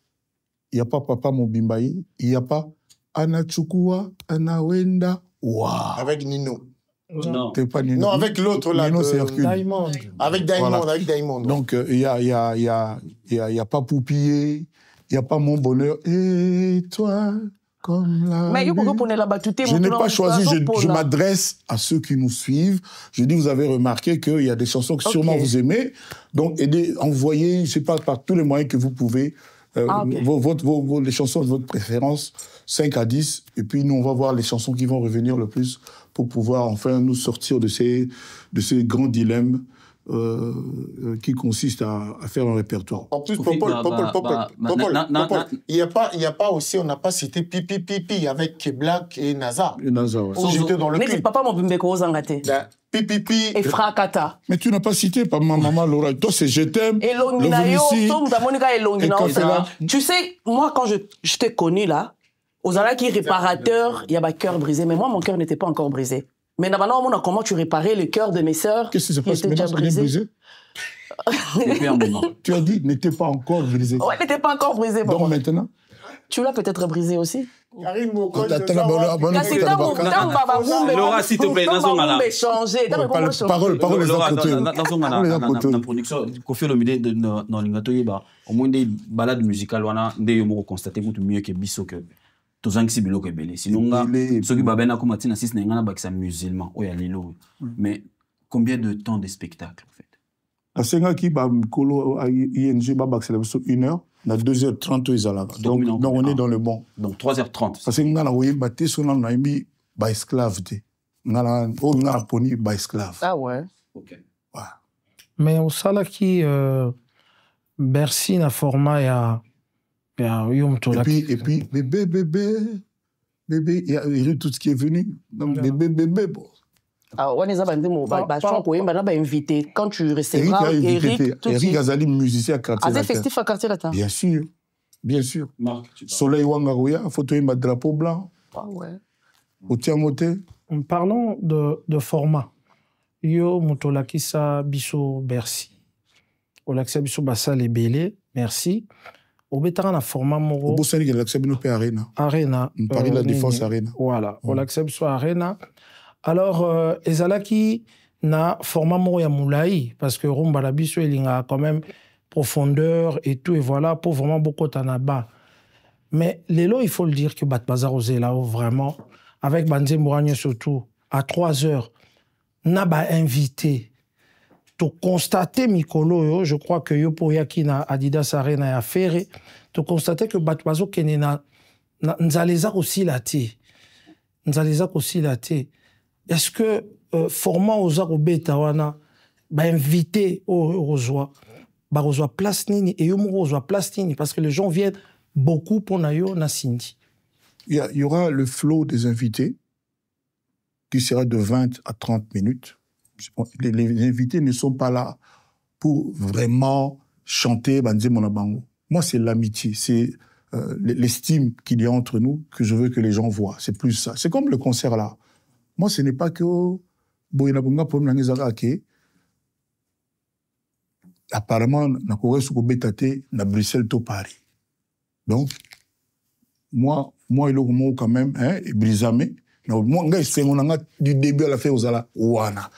il n'y a pas Papa Mobimbaï, il n'y a pas Ana Chukua, Ana Wenda. Wow.
Avec Nino.
Non.
Pas Nino.
Non, avec l'autre là.
Nino, c'est Hercule.
Diamond.
Avec Diamond,
Voilà.
avec Diamond.
Donc, il n'y a pas Poupillé, il n'y a pas Mon Bonheur. Et toi, comme la
Mais
je n'ai pas choisi, je m'adresse à ceux qui nous suivent. Je dis, vous avez remarqué qu'il y a des chansons que sûrement vous aimez. Donc, envoyez, je ne sais pas, par tous les moyens que vous pouvez, les chansons de votre préférence, 5 à 10. Et puis, nous, on va voir les chansons qui vont revenir le plus pour pouvoir enfin nous sortir de ces grands dilemmes qui consistent à faire un répertoire.
En plus, il n'y a pas aussi, on n'a pas cité Pipi Pipi avec Black et Naza.
Et Naza, ouais.
J'étais dans le clip.
Papa Mobimbeko Zangate.
Pipi
Et Frakata.
Mais tu n'as pas cité par ma maman Laura. Toi, c'est Je t'aime.
Et Longinayo, et Longina. Tu sais, moi, quand je t'ai connu là, aux Ala qui réparateur, il y a un cœur brisé. Mais moi, mon cœur n'était pas encore brisé. Mais maintenant, comment tu réparais le cœur de mes sœurs
qui étaient déjà brisées?
Depuis un moment.
Tu as dit n'était pas encore brisé.
Ouais, n'était pas encore brisé.
Donc maintenant?
Tu l'as peut-être brisé aussi.
Laura, s'il te plaît,
parole les à côté.
La production, Kofi Olomide dans l'Ingatoyeba, au moins des balades musicales, on a des mots constatés mieux que Bisso que tous les gens qui belé. Sinon, ceux qui babena comme Matina 6 n'engana pas que c'est musulman. Mais combien de temps de spectacle en fait?
À Sengaki, Kolo ING Babak c'est 1 heure. À 2h30 ils allaient. Donc on est dans le bon.
Donc 3h30.
Parce que nous avons battu sur notre ami par esclave. Nous avons poni par esclave.
Ah ouais.
Ok.
Mais au Salaki, Bercy na format ya
et puis bébé, il y a tout ce qui est venu. Donc bébé, bon.
Ah, on est invité. Quand tu recevras
Eric Azali, musicien à quartier
latin. Festif à quartier latin.
Bien sûr, bien sûr.
Marc,
Soleil Wangarouya, photo et drapeau blanc.
Ah ouais.
Parlons de format. Yo Motolakisa Bisso Bercy. Olakisa Bisso Bassal et Belé, merci. Au bétaran na format moro.
Au Bossani qui l'accepte nous Arena.
Arena.
Paris la Défense Arena.
Voilà. Olakisa Bisso Arena. Alors, ezalaki na format moro ya moulaï, parce que rumba la biso il a quand même profondeur et tout, et voilà, pour vraiment beaucoup tanaba. Mais l'élo, il faut le dire que Bat Bazar osé là vraiment, avec Banze Mouranye surtout, à 3 heures, n'a pas invité. Tu constater Mikolo, je crois que yo pour yaki na Adidas Arena ya ferré, tu constater que Bat Bazar kene na nzaleza aussi la té. Nzaleza aussi la té. Est-ce que format aux arobeta wana ba invité aux place nini et aux place nini parce que les gens viennent beaucoup pour nayo na Sindi.
Il y aura le flow des invités qui sera de 20 à 30 minutes. Les invités ne sont pas là pour vraiment chanter Banze Monabango. Moi, c'est l'amitié, c'est l'estime qu'il y a entre nous que je veux que les gens voient. C'est plus ça. C'est comme le concert là. Moi, ce n'est pas que apparemment, na Corée sous Bétaté, na Bruxelles, to Paris. Donc, moi, il est quand même, hein, brisame. Moi, du début à la fin, aux ala, ouana.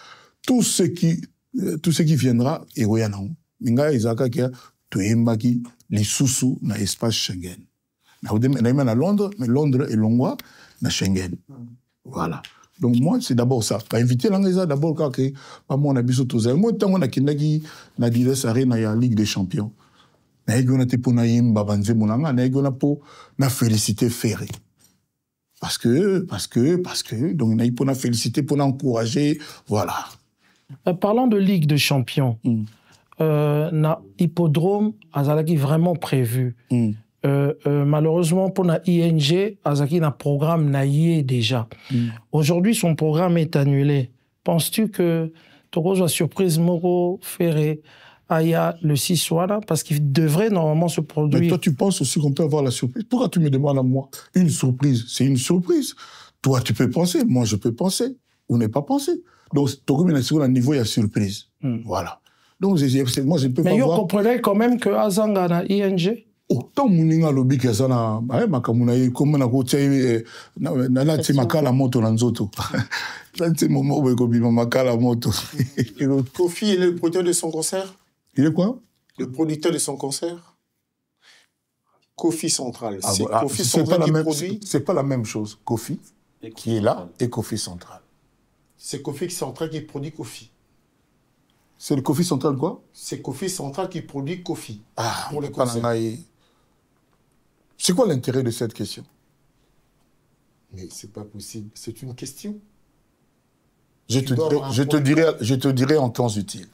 Tout ce qui viendra, et ouana. Minga, Isaka, qui a, tu embaki, les sous-sous, na espace Schengen. Na Londres, mais Londres est Longwa, na Schengen. Voilà. Donc moi, c'est d'abord ça. Pas inviter l'Angleterre d'abord quand moi on a besoin de tout ça. Moi, tant qu'on a qui n'a dit ça, il y a la Ligue des Champions. On a été pour naïm babanze monanga, on a pour na féliciter Ferré. Parce que donc on a pour na féliciter, pour encourager, voilà.
Parlant de Ligue des Champions, na hippodrome azalaki vraiment prévu. Malheureusement pour la ING, Azaki n'a programme naïe déjà. Aujourd'hui, son programme est annulé. Penses-tu que Togo soit surprise Moro Ferré Aya le 6 soir parce qu'il devrait normalement se produire.
Mais toi, tu penses aussi qu'on peut avoir la surprise? Pourquoi tu me demandes à moi? Une surprise, c'est une surprise. Toi, tu peux penser, moi, je peux penser. Ou ne pas penser. Donc, Togo, sur le niveau, il y a surprise. Voilà. Donc, moi, je peux pas voir...
Mais vous comprenez quand même que Azanga na ING?
Autant muninga lobi que ça na makamuna comme na ko tsaye na tsi makala moto na nzoto là c'est moment où ko bima makala moto.
Kofi est le producteur de son concert.
Il est quoi?
Le producteur de son concert. Kofi Central. C'est
voilà.
Kofi Central qui produit.
C'est pas la même chose. Kofi qui est là et Kofi Central.
C'est Kofi Central qui produit Kofi.
C'est le Kofi Central quoi?
C'est Kofi Central qui produit Kofi.
Pour les concerts. C'est quoi l'intérêt de cette question?
Mais c'est pas possible. C'est une question.
Je te dirai en temps utile.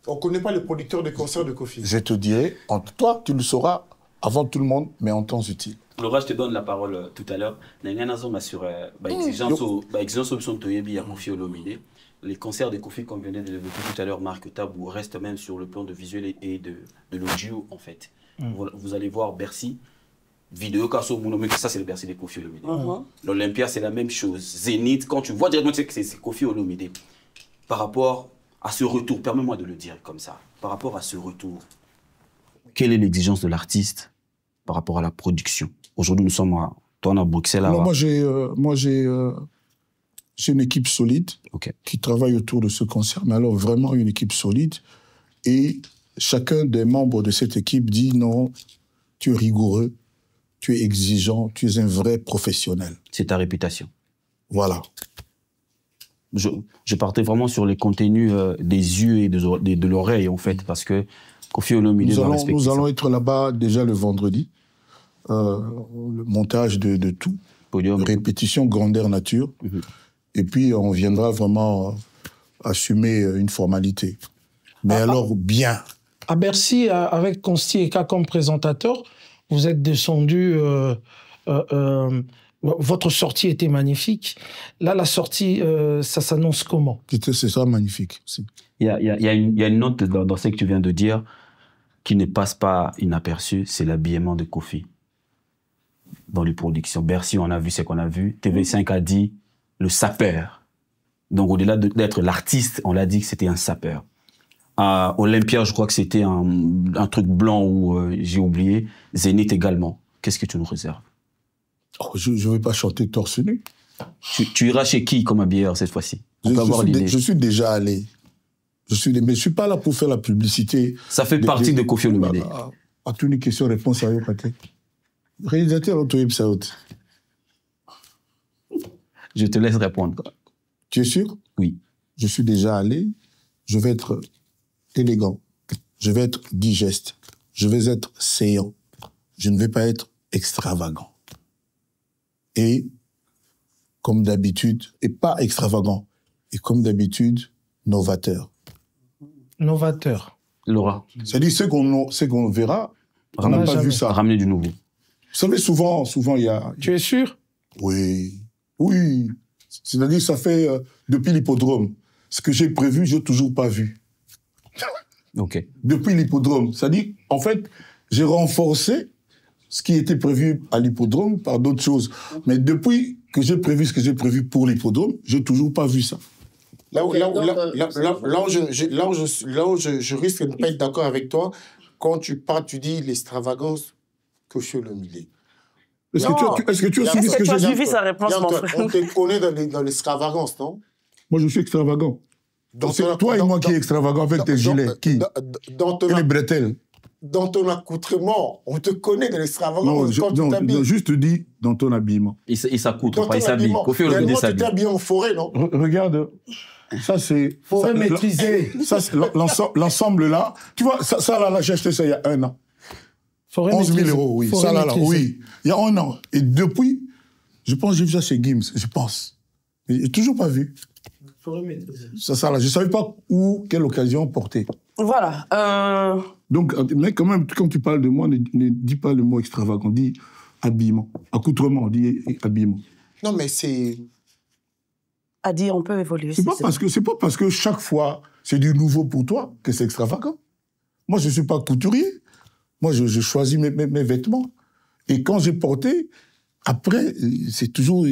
On ne connaît pas le producteur de concert de Kofi.
Je te dirai, toi, tu le sauras avant tout le monde, mais en temps utile.
Laura, je te donne la parole tout à l'heure. Les concerts de Kofi, comme venait de l'évoquer tout à l'heure, Marc Tabou, restent même sur le plan de visuel et de l'audio, en fait. Vous allez voir Bercy, vidéo, ça c'est le Bercy de Kofi Olomide. L'Olympia, c'est la même chose. Zénith, quand tu vois directement que c'est Kofi Olomide. Par rapport à ce retour, permets-moi de le dire comme ça, par rapport à ce retour, quelle est l'exigence de l'artiste par rapport à la production? Aujourd'hui, nous sommes à Bruxelles.
Alors, moi, j'ai une équipe solide qui travaille autour de ce concert, mais alors vraiment une équipe solide. Et chacun des membres de cette équipe dit non, tu es rigoureux, tu es exigeant, tu es un vrai professionnel.
C'est ta réputation.
Voilà.
Je partais vraiment sur les contenus des yeux et de l'oreille, en fait, parce que Kofi Olomide doit respecter ça.
Nous allons être là-bas déjà le vendredi. Le montage de tout.
Podium.
Répétition, grandeur nature. Et puis, on viendra vraiment assumer une formalité. Mais alors, bien.
À Bercy, avec Consti Eka comme présentateur, vous êtes descendu... votre sortie était magnifique. Là, la sortie, ça s'annonce comment?
C'est ça, magnifique.
Il y a une note dans ce que tu viens de dire qui ne passe pas inaperçue, c'est l'habillement de Kofi dans les productions. Bercy, on a vu ce qu'on a vu. TV5 a dit le sapeur. Donc, au-delà d'être l'artiste, on l'a dit que c'était un sapeur. À Olympia, je crois que c'était un truc blanc où j'ai oublié. Zénith également. Qu'est-ce que tu nous réserves?
Je ne vais pas chanter torse nu.
Tu iras chez qui comme habilleur cette fois-ci?
Je suis déjà allé. Mais je ne suis pas là pour faire la publicité.
Ça fait partie de Kofi Olomide.
À toutes les questions, réponse à Yopate. Réalisateur, Antoine Saout.
Je te laisse répondre.
Tu es sûr?
Oui.
Je suis déjà allé. Je vais être élégant. Je vais être digeste. Je vais être séant. Je ne vais pas être extravagant. Et, comme d'habitude, et pas extravagant, et comme d'habitude, novateur.
Novateur.
Laura.
C'est-à-dire, ce qu'on verra, on n'a pas vu ça.
Ramener du nouveau.
Vous savez, souvent, il y a...
Tu es sûr?
Oui. Oui. C'est-à-dire, ça fait, depuis l'hippodrome, ce que j'ai prévu, je n'ai toujours pas vu.
OK.
Depuis l'hippodrome. C'est-à-dire, en fait, j'ai renforcé ce qui était prévu à l'hippodrome par d'autres choses. Mais depuis que j'ai prévu ce que j'ai prévu pour l'hippodrome, je n'ai toujours pas vu ça.
Là où je risque de ne pas être d'accord avec toi, quand tu parles, tu dis l'extravagance que je le milieu.
Est-ce que tu as suivi ce que j'ai dit?
Suivi sa réponse, mon frère.
On te connaît dans l'extravagance, non?
Moi, je suis extravagant. C'est toi et moi qui est extravagant avec tes gilets. Qui? Et les bretelles.
dans ton accoutrement. On te connaît de l'extravagance
Non,
quand tu t'habilles.
juste dis dans ton habillement.
Il s'accoutre,
Dans
pas il
ton
s'habille.
habillement.
Kofi Olomide
Réellement, tu
s'habille.
t'habilles en forêt, non?
Regarde, ça c'est...
Forêt
ça,
maîtrisée.
Ça, c'est l'ensemble là. Tu vois, ça là, j'ai acheté ça il y a 1 an.
Forêt
11 000
maîtrisée.
euros, oui.
Forêt
Ça là,
maîtrisée.
oui. Il y a 1 an. Et depuis, je pense que j'ai vu ça chez Gims, je pense. Mais j'ai toujours pas vu.
Forêt maîtrisée.
Ça là, je savais pas où, quelle occasion porter.
Voilà.
Donc, mais quand même, quand tu parles de moi, ne dis pas le mot extravagant, dis habillement. Accoutrement, on dit habillement.
Non, mais c'est...
À dire, on peut évoluer.
C'est pas parce que chaque fois, c'est du nouveau pour toi que c'est extravagant. Moi, je suis pas couturier. Moi, je choisis mes vêtements. Et quand j'ai porté, après, c'est toujours...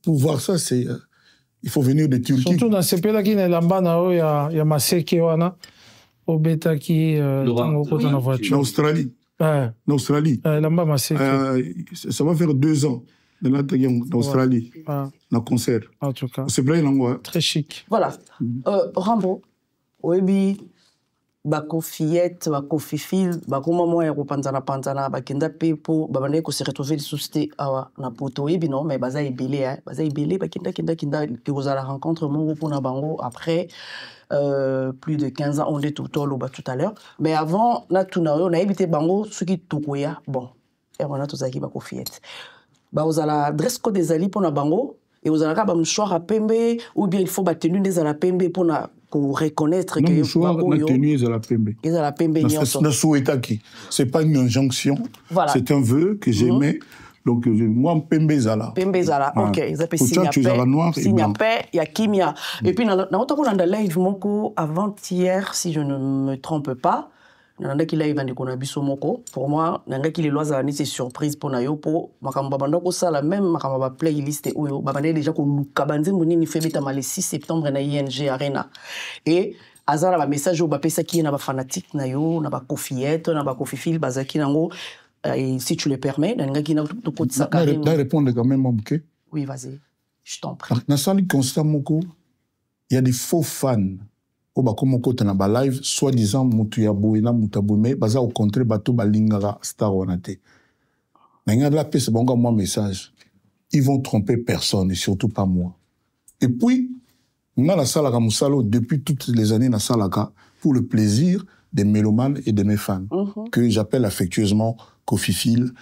Pour voir ça, c'est... il faut venir de Turquie.
Surtout dans ces pays-là, il y a l'amba, il y a Maseke, au bêta qui dans la voiture.
En Australie.
Ouais.
En Australie.
L'amba Maseke.
Ça va faire 2 ans. En Australie.
Ouais.
Dans concert.
En tout cas.
C'est plein l'angoisse.
Très chic.
Voilà. Rambo, Oebi, bako fillette, bako fifil, bako maman ya panzana, bakenda pepo, babane ko se retrouver les sociétés na poto oebi non, mais baza ebele, bakenda que vous à la rencontre mon pour na bango après plus de 15 ans on est tout à l'heure. Mais avant na tunayo na ebité bango suki tokoya. Bon, et on a tous aki bako fillette. Ba vous à la dress code des ali pour na bango. Et vous avez un mouchoir à pembe, ou bien il faut tenir des à la pembe pour reconnaître que...
Non, mouchoir, la tenue à la pembe.
Ils à la pembe,
c'est pas une injonction, voilà. C'est un vœu que j'aimais. Donc, moi, pembe zala.
Pembe zala, ok. Ils appellent Signapé, il y a Kimia. Et puis, dans le live, avant-hier, si je ne me trompe pas, nanga ki live andi kona biso moko pour moi nanga ki les lois ani c'est surprise pour na yo po makamba banda ko sala même makamba playlist oyo babane déjà ko luka banze monini febeta le 6 septembre na ING Arena et azala ba message o ba pesa ki na ba fanatique na yo na ba Kofiette na ba Kofifil bazaki nango si tu le permets nanga ki na to ko tsaka
na répondre quand même OK.
Oui, vas-y. Je t'en prie.
Na sali constat moko il y a des faux fans. Comme on na ba live soi-disant mutu ya boina mutabume baza au contraire bato balingara star wanate nanga la pese bonga moi message ils vont tromper personne et surtout pas moi et puis na la sala ka musalo depuis toutes les années na salaka pour le plaisir des mélomanes et de mes fans que j'appelle affectueusement Kofifil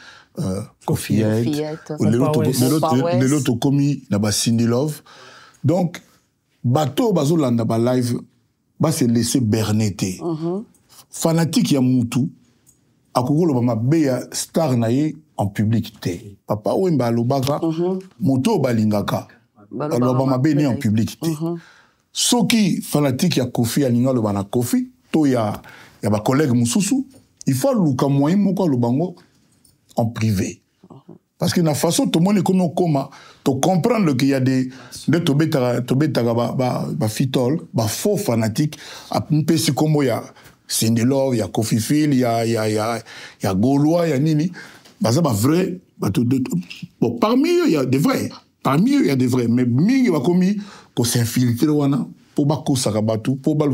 Kofiette de l'autre commis na ba Cindy Love donc bato bazo landa ba live ba se laisser berner. Fanatique ya mutu akokolo ba mabe ya star na ye en public te. Papa Wemba alobaka moto balingaka. Alors ba mabe ni en public te. Soki fanatique ya Kofi alinga lo bana Kofi to ya ba collègue mususu, il faut luka moyen moko lo bango en privé. Parce que la façon tout le monde est comme comment tu comprendre qu'il y a des tobeta ba fitol ba faux fanatiques à mpesi comme il y a Cindy Love, il y a Kofifil, il y a Gaulois, il y a Nini, bah ça ba vrai bon parmi eux il y a des vrais. Parmi eux il y a des vrais mais mingi ba commis ko s'infiltrer wana pour ba ko sakabatu pour ba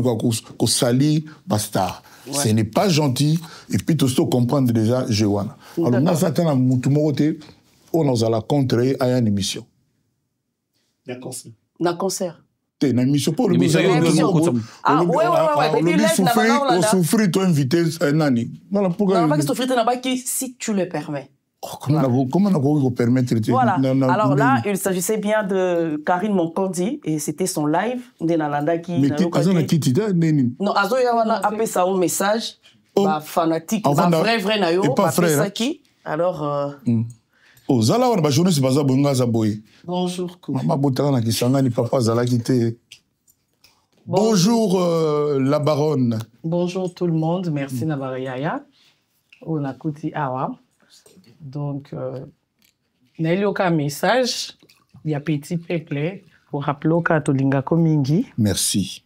ko sali basta. Ce n'est pas gentil et puis tout ça comprendre déjà Jewana. Alors na certains mutu morote on a la contrer à une émission.
Na concert.
T'es une émission pour le musée.
Ah ouais.
On souffrit toi invité un année.
Voilà pourquoi. Non pas que souffrir na ba qui si tu le permets.
Comment on peut permettre?
Voilà. Alors là, il s'agissait bien de Karine Monkondi et c'était son live. Ndenalanda qui.
Mais Azana Kitida,
non, Azo Yawana a fait ça un message. Bah fanatique, bah vrai nayo.
Pas frère.
Alors.
Oh, Zala on ba journée baza bonga za boy.
Bonjour.
Maman botaka na kisanga ni papa Zala kité. Bonjour la baronne.
Bonjour tout le monde, merci Nabariaya. On a kuti awa. Donc na eu aucun message, il y a petit peuple pour rappeler ka tolinga komingi.
Merci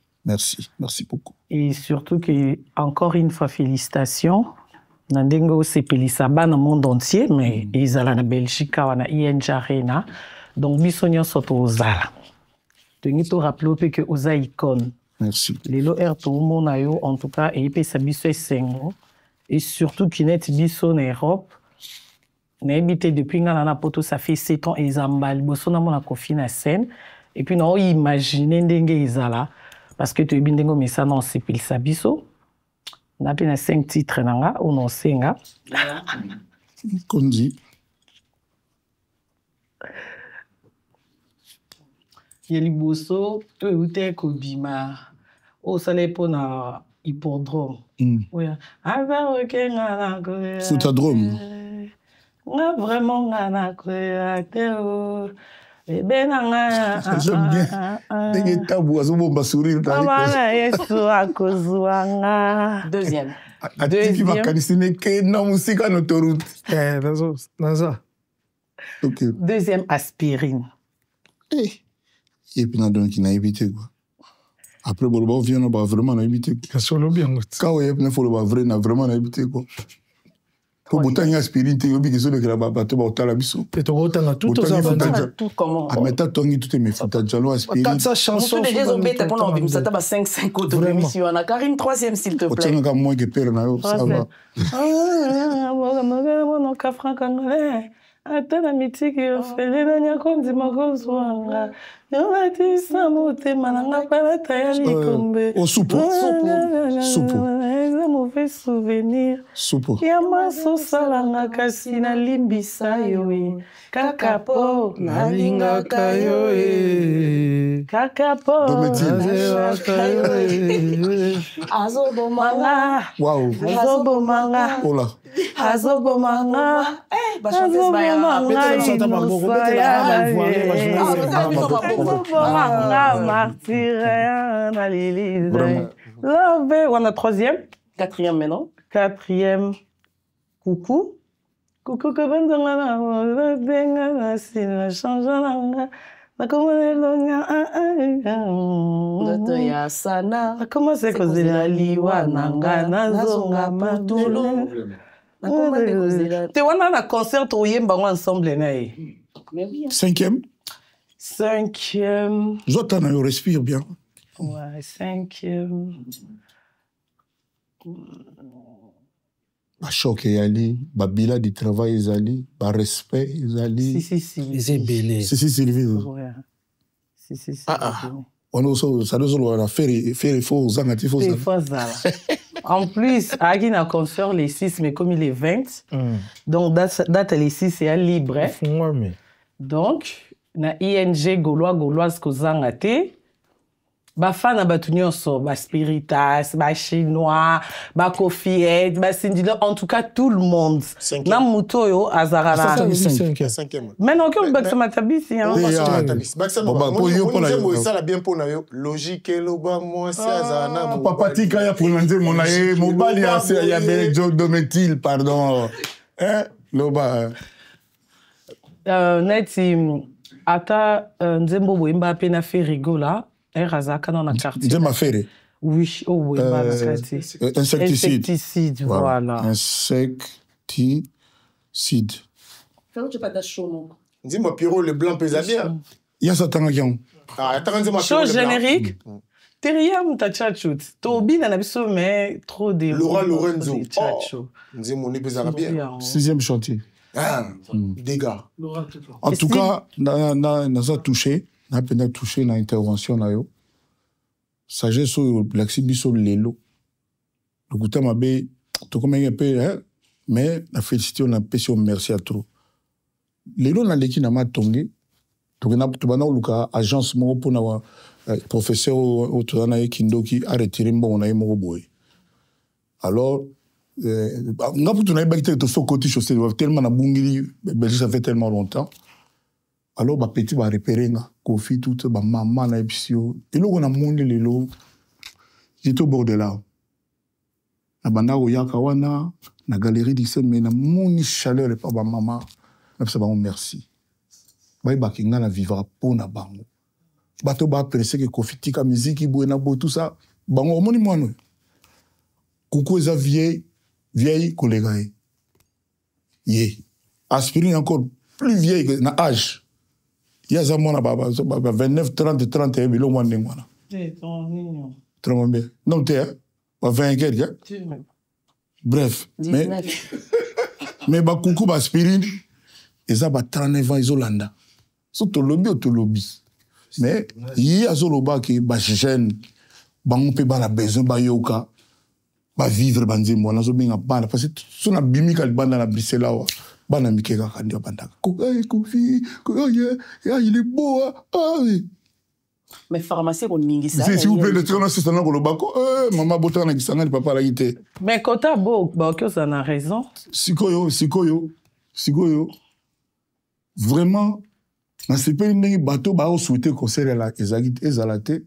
beaucoup.
Et surtout que encore une fois félicitations. Nandengo sepelisa ba na monde entier mais izala na Belgique wana ING Arena donc bisonyo soto ozala tengi to rappeler que oza icône.
Merci.
Lelo erto mona yo en tout cas et pe sa biso esengo et surtout qui n'est biso en Europe. On a habité depuis Nana Poto, ça fait 7 ans, et ils ont bossé dans la coffee na scène. Et puis, on a imaginé Ndenge Izala, parce que tu as bien mais ça, non, c'est pile Sabiso. On a bien 5 titres, ou non, 5.
Comme dit.
Yeliboso, tu Kobima. Oh, ça l'est pour na hippodrome. Oui.
Foutadrome.
Vraiment,
J'aime bien. Dès tabou, à sourire.
Deuxième.
Deuxième, aspirine.
Et puis, il n'a évité quoi. Après, on vient vraiment éviter. Quand il faut le vrai, on a vraiment évité quoi. Pour autant, il y a aspirine, il y a des gens qui ont battu la biso.
Et tu as tout
tout comment.
Ah, mais tu as tout mes foutas de jalou aspirine.
Quand ça chanson.
Tu as des pour l'envie, ça t'a 5 autres émissions. On a Karine, 3e, s'il te plaît.
Tu as moins que père, ça va.
Atana mitiki ofele na nyakondi makozwanga yonati samote mananga palata ya likombe
soupe
un mauvais souvenir ya maso salanga kasi na limbisa yo kakapo nalingaka yo kakapo nalingaka yo azobomanga azobomanga
ola
azobomanga on a 3e.
4e maintenant.
4e. Coucou. Coucou que comment c'est que c'est la liwa nanga nazonga matulu. Tu vois, un concert, tu as ensemble.
5e.
5e.
Je respire bien.
Ouais, 5e.
Choc et Ali, Babila du travail et Ali, respect et Ali.
Si.
C'est belé.
Si, Sylvie.
Ouais. Si.
On a ça nous a fait faux aux angatifos.
En plus, Agui n'a concert les 6, mais comme il est 20, donc date les 6 c'est libre. Donc, na ING gauloise kozangate. Bafana batunyoso, ba spiritas, ba chinois, ba coffee, ba sindilo, en tout cas tout le monde. Na mutoyo azarana.
5e.
Maintenant que le matabi hein.
Ça bien pour nayo logique loba moi c'est azarana.
Papa tika ya pour nande mon aye mobali ya bel joke dometil pardon. Hein loba.
Neti ata nzembo boimba pe na fait rigola. Razaka dans la quartier.
J'ai ma féré.
Oui, oui,
insecticide.
Voilà.
Insecticide.
Fais-le, tu pas d'achaud.
Dis-moi, Pierrot, le blanc pèse bien.
Il y a ça, tangakion.
Chose générique. Teriam ta tchatchout. Tobi n'a pas mais trop de.
Laura Lorenzo. Dis-moi, on est pèse bien.
6e chantier.
Dégâts.
En tout cas, nous a touché. On a touché dans l'intervention. Sagesse sur l'axibiso lelo. Le goûter m'a bé, tout comme un peu, mais la félicité, on a payé merci à trop. Lelo n'a l'équipe n'a pas tombé. Donc on a tout banal Luka agence mon pour n'avoir professeur au tournant Kindo qui a retiré mon on a eu mon boy. Alors, on a pour tourner bakité de son côté chaussée tellement na bungili, Belgique ça fait tellement longtemps. Alors, bah, petit va repérer, Kofi, tout, bah, maman, na epsio. Et là, on a monté les lots. J'étais au bord de là. Na banda oyaka wana, na galerie d'Ixen, mais na moni chaleur et pas bah, maman. Na psa bah, merci. Bah, bah, kinga na vivra pour na bango. Bah, to bah, pressé que Kofi tika musique, ibo, na bo, tout ça. Bango, au moni moi, non. Coucou, eza vieille collègue. Yé. Aspirine encore plus vieille que na âge. Il y a 29, 30, 31, mais l'on m'a dit.
C'est ton mignon.
Trop bien. Non, tu es 20 quel, Bref.
19.
Mais bakoukou baspirine, ils ont 39 ans, ils ont landa. So to lobby ou to lobby. Mais il y a zoloba qui ba jeune, ba on peut ba la besoin ba yoka, ba vivre banzi mo na zo binga bana parce que so na bimi kal bana na Bruxelles wa. Bana mikeka kandi banda. Kofi, ya il est beau. Ah oui.
Mais pharmacie on mingi ça.
S'il vous plaît, le train c'est dans le bako. Maman botana qui sanga papa la gité.
Mais kota beau, bah que ça a raison.
Sikoyo. Vraiment, dans ce pays, les bateaux, bah, on souhaitait concert la ezalate,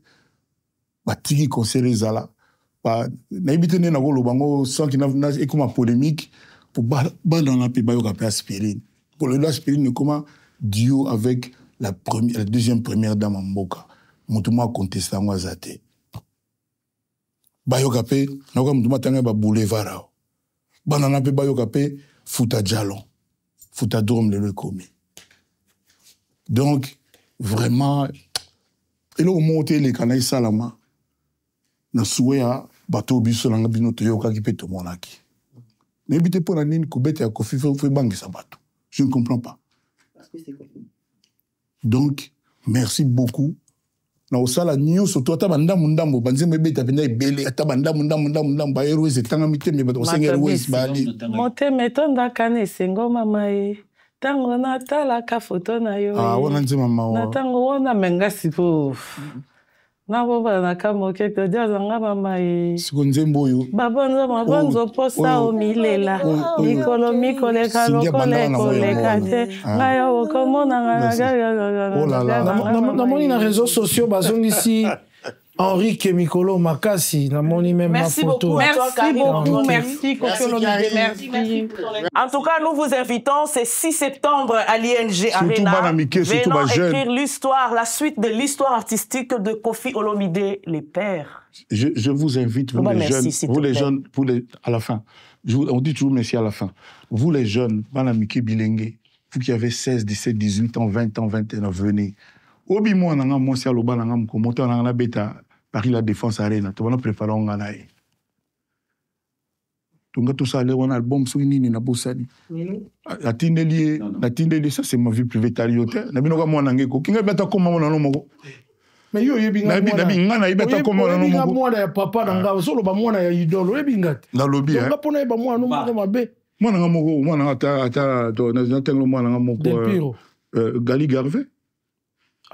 bah, tiki concert ezala, bah, n'habite ne n'ago le bango sans qu'il n'ait comme polémique pour bah dans la pays bah yo capé aspirine. Pour le aspirine comment duo avec la deuxième première dame en Mboka. Moutuma contesté en zate. Bah yo capé, n'ago moutuma tanga bah boulevard. Bah dans la pays bah yo capé Fouta Jalon, Fouta Drum le commis. Donc, vraiment, et là, au monté les canaux salama, na souhait bateau bus na ngabino to yoka qui peut tout monaki. N'habitez pas la ligne koubete à kofi fait banque sa bateau. Je ne comprends pas. Donc, merci beaucoup. Na osala nyo soto ata banda mundambo banze mebeta penda ebele ata banda mundambo ba héroïs etanga miteme ba osenga héroïs ba ali.
Monte metonda kane sengo mama e. Tango na tala ka photo na yo.
Ah, wana nze mama wa.
Na tango wana menga sipo. Na boba na kamoke to dia zanga mama e.
Siko nzembo yo.
Babonzo posta o milela. Mikole kate. Ngayo komona nga.
Oh là là.
Na moni na réseaux sociaux bazongi ici Henri Kemikolo Makasi, na moni même ma photo.
Merci beaucoup, merci.
En tout cas, nous vous invitons, c'est 6 septembre à l'ING Arena. Venons écrire l'histoire, la suite de l'histoire artistique de Koffi Olomide, les pères.
Je vous invite, vous les jeunes, à la fin. On dit toujours merci à la fin. Vous les jeunes, Banamike Bilengue, vous qui avez 16, 17, 18 ans, 20 ans, 21 ans, venez. Obi moi nanga moi si aloba nanga mkomoto nanga beta Paris la Défense Arena to wana préparer on ngana e tunga to ça un album so nini na bosani la tindeli ça c'est ma vie privée tariote na bino ka moi nanga ko kinga beta koma mona no moko
mais yo yebinga
na bingana ibeta koma no moko
mwana ya papa nanga solo ba mwana ya idolo yebinga
na lobby
nga pona ba mwana no moko mabe
mwana nga moko mwana ata to na tengo mwana nga moko Gali Garvey.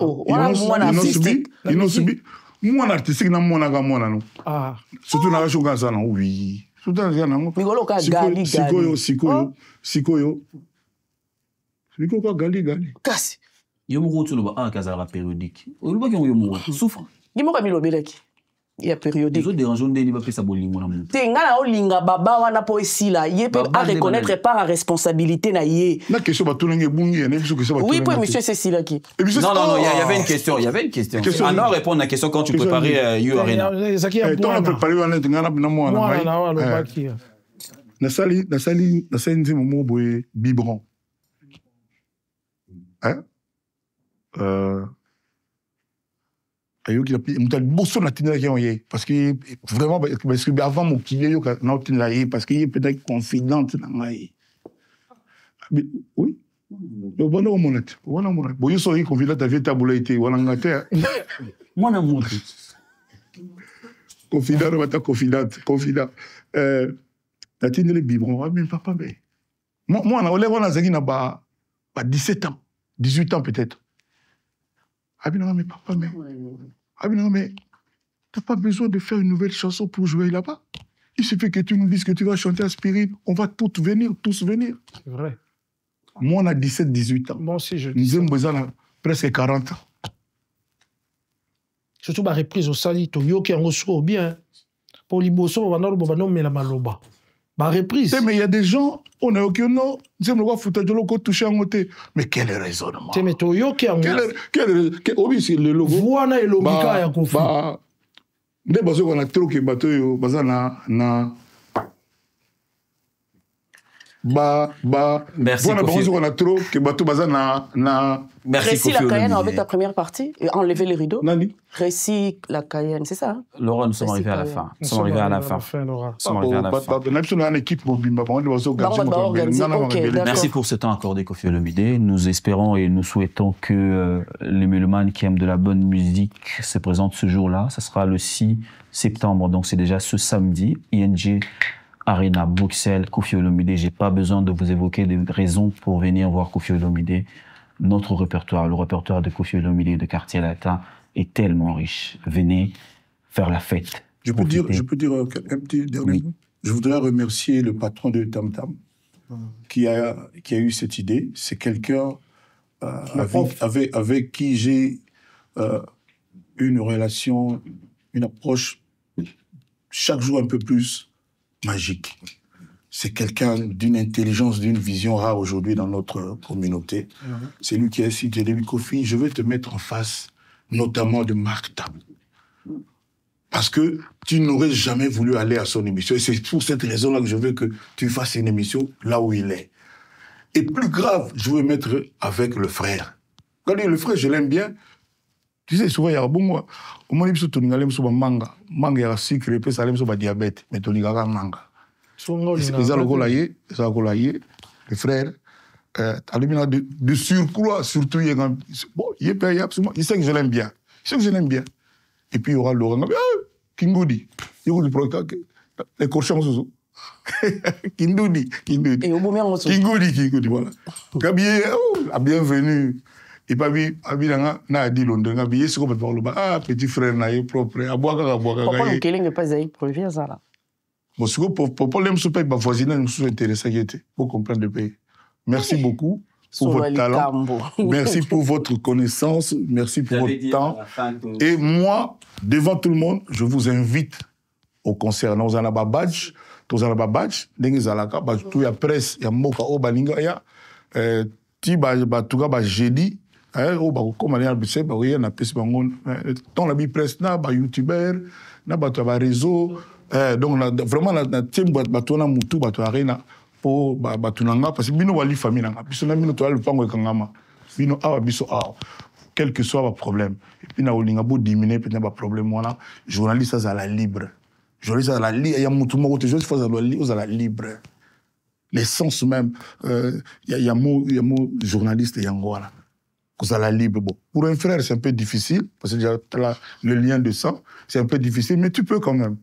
Oh, ils n'ont subi.
Moi, un artistique, n'a mon aga non.
Ah.
Surtout dans la chose comme ça, non. Oui. Surtout dans la chose
comme ça.
Sikoyo. Sikoyo, Gali.
Kasi.
Yo mo tu lo ba kaza la périodique. O lo ba ki yo mo souffre.
Ni mo ka mi lo beleki. Il y a périodique.
Les autres dérangeants de pas ça bolingo na mo.
Te ngala o linga baba wana po esila, ye peut à reconnaître par la responsabilité na ye.
Na question ba tout nge bungi, na question ba.
Oui, pour monsieur Cécile qui.
Non, il y avait une question, Ah non, répondre à la question quand tu préparais You Arena.
Toi on préparer wana ngana na mo na. Na sali nzimo mo boye biberon. Hein? Parce que vraiment, parce que avant mon kiné, parce qu'il est peut-être confidente. Oui. Bon, on monte. Bon, il sont confidente avec ta boulette.
Moi, on monte.
Confidente. La tine les biberons. Mais papa, moi, on a 17 ans, 18 ans peut-être. Ah mais papa, mais t'as pas besoin de faire une nouvelle chanson pour jouer là-bas. Il suffit que tu nous dises que tu vas chanter Aspirine, on va tous venir.
C'est vrai.
Moi, on a 17, 18 ans.
Moi aussi, je dis
nous avons presque 40 ans.
Surtout ma reprise au Salito, yo qui en reçoit bien. Pour les bossons, on va non mais la maloba. Ma reprise.
Mais il y a des gens, on a aucun nom, nous avons foutu de l'eau touché en côté. Mais quel raisonnement?
Mais toi, yo qui en
oui, c'est le logo.
Voilà, et l'omika ya conflit.
Des bateaux qu'on a trop que bateau, bazana na. Merci Kofi. On a trop que bateau bazar na.
Merci Récit la Cayenne avec ta première partie et enlever les rideaux.
Nani.
Récit la Cayenne, c'est ça?
Laurent, nous sommes arrivés à la fin. Nous sommes arrivés à la fin. Merci pour ce temps accordé, Kofi Olomide. Nous espérons et nous souhaitons que les mélomanes qui aiment de la bonne musique se présentent ce jour-là. Ce sera le 6 septembre, donc c'est déjà ce samedi. ING Arena, Bruxelles, Kofi Olomide. J'ai pas besoin de vous évoquer des raisons pour venir voir Kofi Olomide. Notre répertoire, le répertoire de Kofi Olomide de Quartier Latin est tellement riche. Venez faire la fête.
Je peux dire un petit dernier mot. Je voudrais remercier le patron de Tam Tam qui a eu cette idée. C'est quelqu'un avec qui j'ai une relation, une approche chaque jour un peu plus magique. C'est quelqu'un d'une intelligence, d'une vision rare aujourd'hui dans notre communauté. C'est lui qui a cité les Kofi. Je vais te mettre en face, notamment de Marc Tam. Parce que tu n'aurais jamais voulu aller à son émission. Et c'est pour cette raison-là que je veux que tu fasses une émission là où il est. Et plus grave, je veux mettre avec le frère. Quand le frère, je l'aime bien. Tu sais, souvent, il y a bon, au moins, il y a manga. Manga, il y a sucre, et puis ça, il y a diabète. Mais il y a manga. Le frère, de surcroît, surtout, il sait que je l'aime bien. Et puis, il y aura Laurent. Kingudi. Les cochons, Kingudi.
Et au moment où
Kingudi, voilà. La bienvenue. Et puis, na dit Londres, na billet ce qu'on peut parler ah petit frère na propre à boire.
Pourquoi le Kelling n'est pas aí pour vivre ça là?
Bon, ce que pour les monsieur pas voisinage nous sont intéressés pour comprendre le pays. Merci beaucoup pour votre talent. Merci pour votre connaissance, merci pour votre temps. Et moi, devant tout le monde, je vous invite au concert. Nous allons à badge, nous allons à badge, nous allons à badge, tout y a presse, il y a moka au balinga ya, ti ba tout cas jeudi. Comme on a dit, on a presse dans la presse, na ba youtubeur, na ba réseau, donc vraiment na team ba tona mutu ba arena pour ba tunanga parce que bino wali famille nanga, biso na bino to le pango kangama, bino awa biso awa, quel que soit le problème. Et puis na olinga bo diminuer peut-être ba problème voilà, journaliste ça la libre. Journaliste ça la libre, il y a mutu moko te juste faut ça la libre. L'essence même il y a mot journaliste yangola. Vous allez libre. Bon. Pour un frère, c'est un peu difficile, parce que déjà, le lien de sang, c'est un peu difficile, mais tu peux quand même.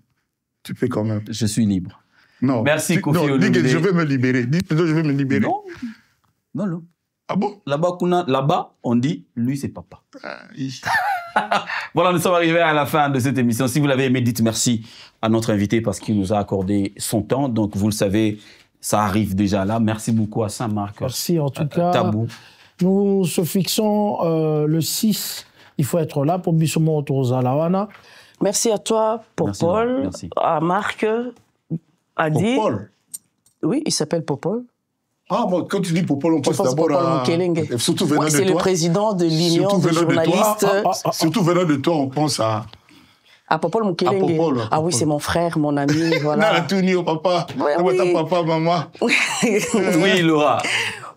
Je suis libre.
Non.
Merci, Kofi Olomide.
Je vais me libérer. Dis plutôt, je vais me libérer.
Non.
Ah bon?
Là-bas, on dit, lui, c'est papa. Voilà, nous sommes arrivés à la fin de cette émission. Si vous l'avez aimé, dites merci à notre invité parce qu'il nous a accordé son temps. Donc, vous le savez, ça arrive déjà là. Merci beaucoup à Saint-Marc.
Merci, en tout cas.
Tabou.
Nous se fixons le 6. Il faut être là pour Bissomo Autozalawana.
Merci à toi, Popol.
Merci.
À Marc, Adi.
Popol?
Oui, il s'appelle Popol.
Ah, bon, quand tu dis Popol, on pense d'abord à... Surtout venant de toi.
C'est le président de l'Union des journalistes.
Surtout venant de toi, on pense à...
À Popol Mukelenge. Ah oui, c'est mon frère, mon ami, voilà.
Non, tout ni au papa. Oui. Papa, maman.
Oui, Laura.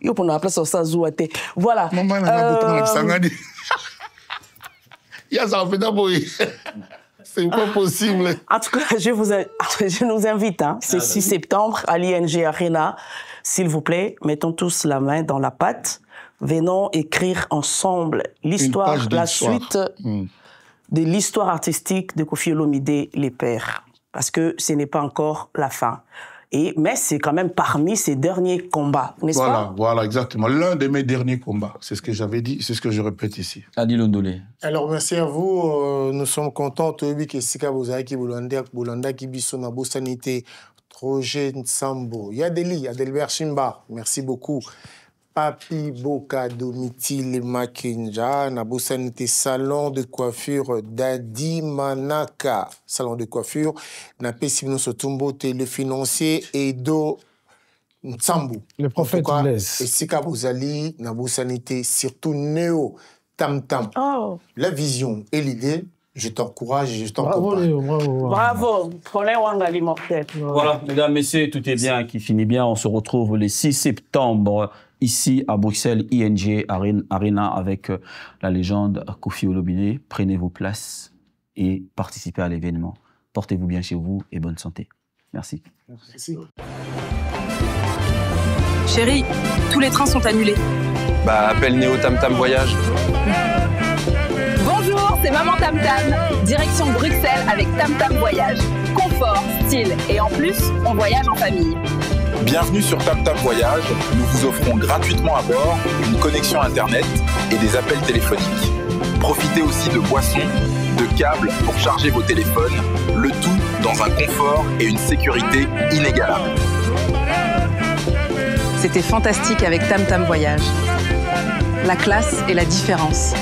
Yo pour nous place ça zouate. Voilà.
Maman n'a pas sangadi. Ya ça fait d'abord. C'est pas possible.
En tout cas, je nous invite c'est 6 septembre à l'ING Arena. S'il vous plaît, mettons tous la main dans la pâte. Venons écrire ensemble l'histoire, la suite de l'histoire artistique de Kofi Olomide les Pères, parce que ce n'est pas encore la fin. Mais c'est quand même parmi ses derniers combats, n'est-ce pas?
Voilà, exactement. L'un de mes derniers combats. C'est ce que j'avais dit, c'est ce que je répète ici.
Adi Londolé.
Alors, merci à vous. Nous sommes contents. Tobi Kesika Bozaki Bolanda Kibiso Nabo Sanité, Troje Nsambo. Il y a Deli, il y a Delbert Chimba. Merci beaucoup. Papi Boka Domitil Makinja, Nabo Sanité, salon de coiffure Dadi Manaka, salon de coiffure, Napé Sibino Sotumbo, le financier Edo Nsambu.
Le prophète Blaise.
Et Sika Bozali, Nabo Sanité, surtout Néo Tam Tam.
Oh.
La vision et l'idée, je t'encourage et je
Bravo,
t'accompagne.
Léo, bravo.
Bravo, Colin Wangali Mortel.
Voilà, mesdames, messieurs, tout est bien, qui finit bien. On se retrouve le 6 septembre ici à Bruxelles, ING Arena avec la légende Koffi Olomide. Prenez vos places et participez à l'événement. Portez-vous bien chez vous et bonne santé. Merci.
Merci.
Chérie, tous les trains sont annulés.
Bah, appelle Néo Tam Tam Voyage.
Bonjour, c'est Maman Tam Tam. Direction Bruxelles avec Tam Tam Voyage. Confort, style et en plus, on voyage en famille.
Bienvenue sur Tam Tam Voyage. Nous vous offrons gratuitement à bord une connexion Internet et des appels téléphoniques. Profitez aussi de boissons, de câbles pour charger vos téléphones, le tout dans un confort et une sécurité inégalables.
C'était fantastique avec Tam Tam Voyage. La classe et la différence.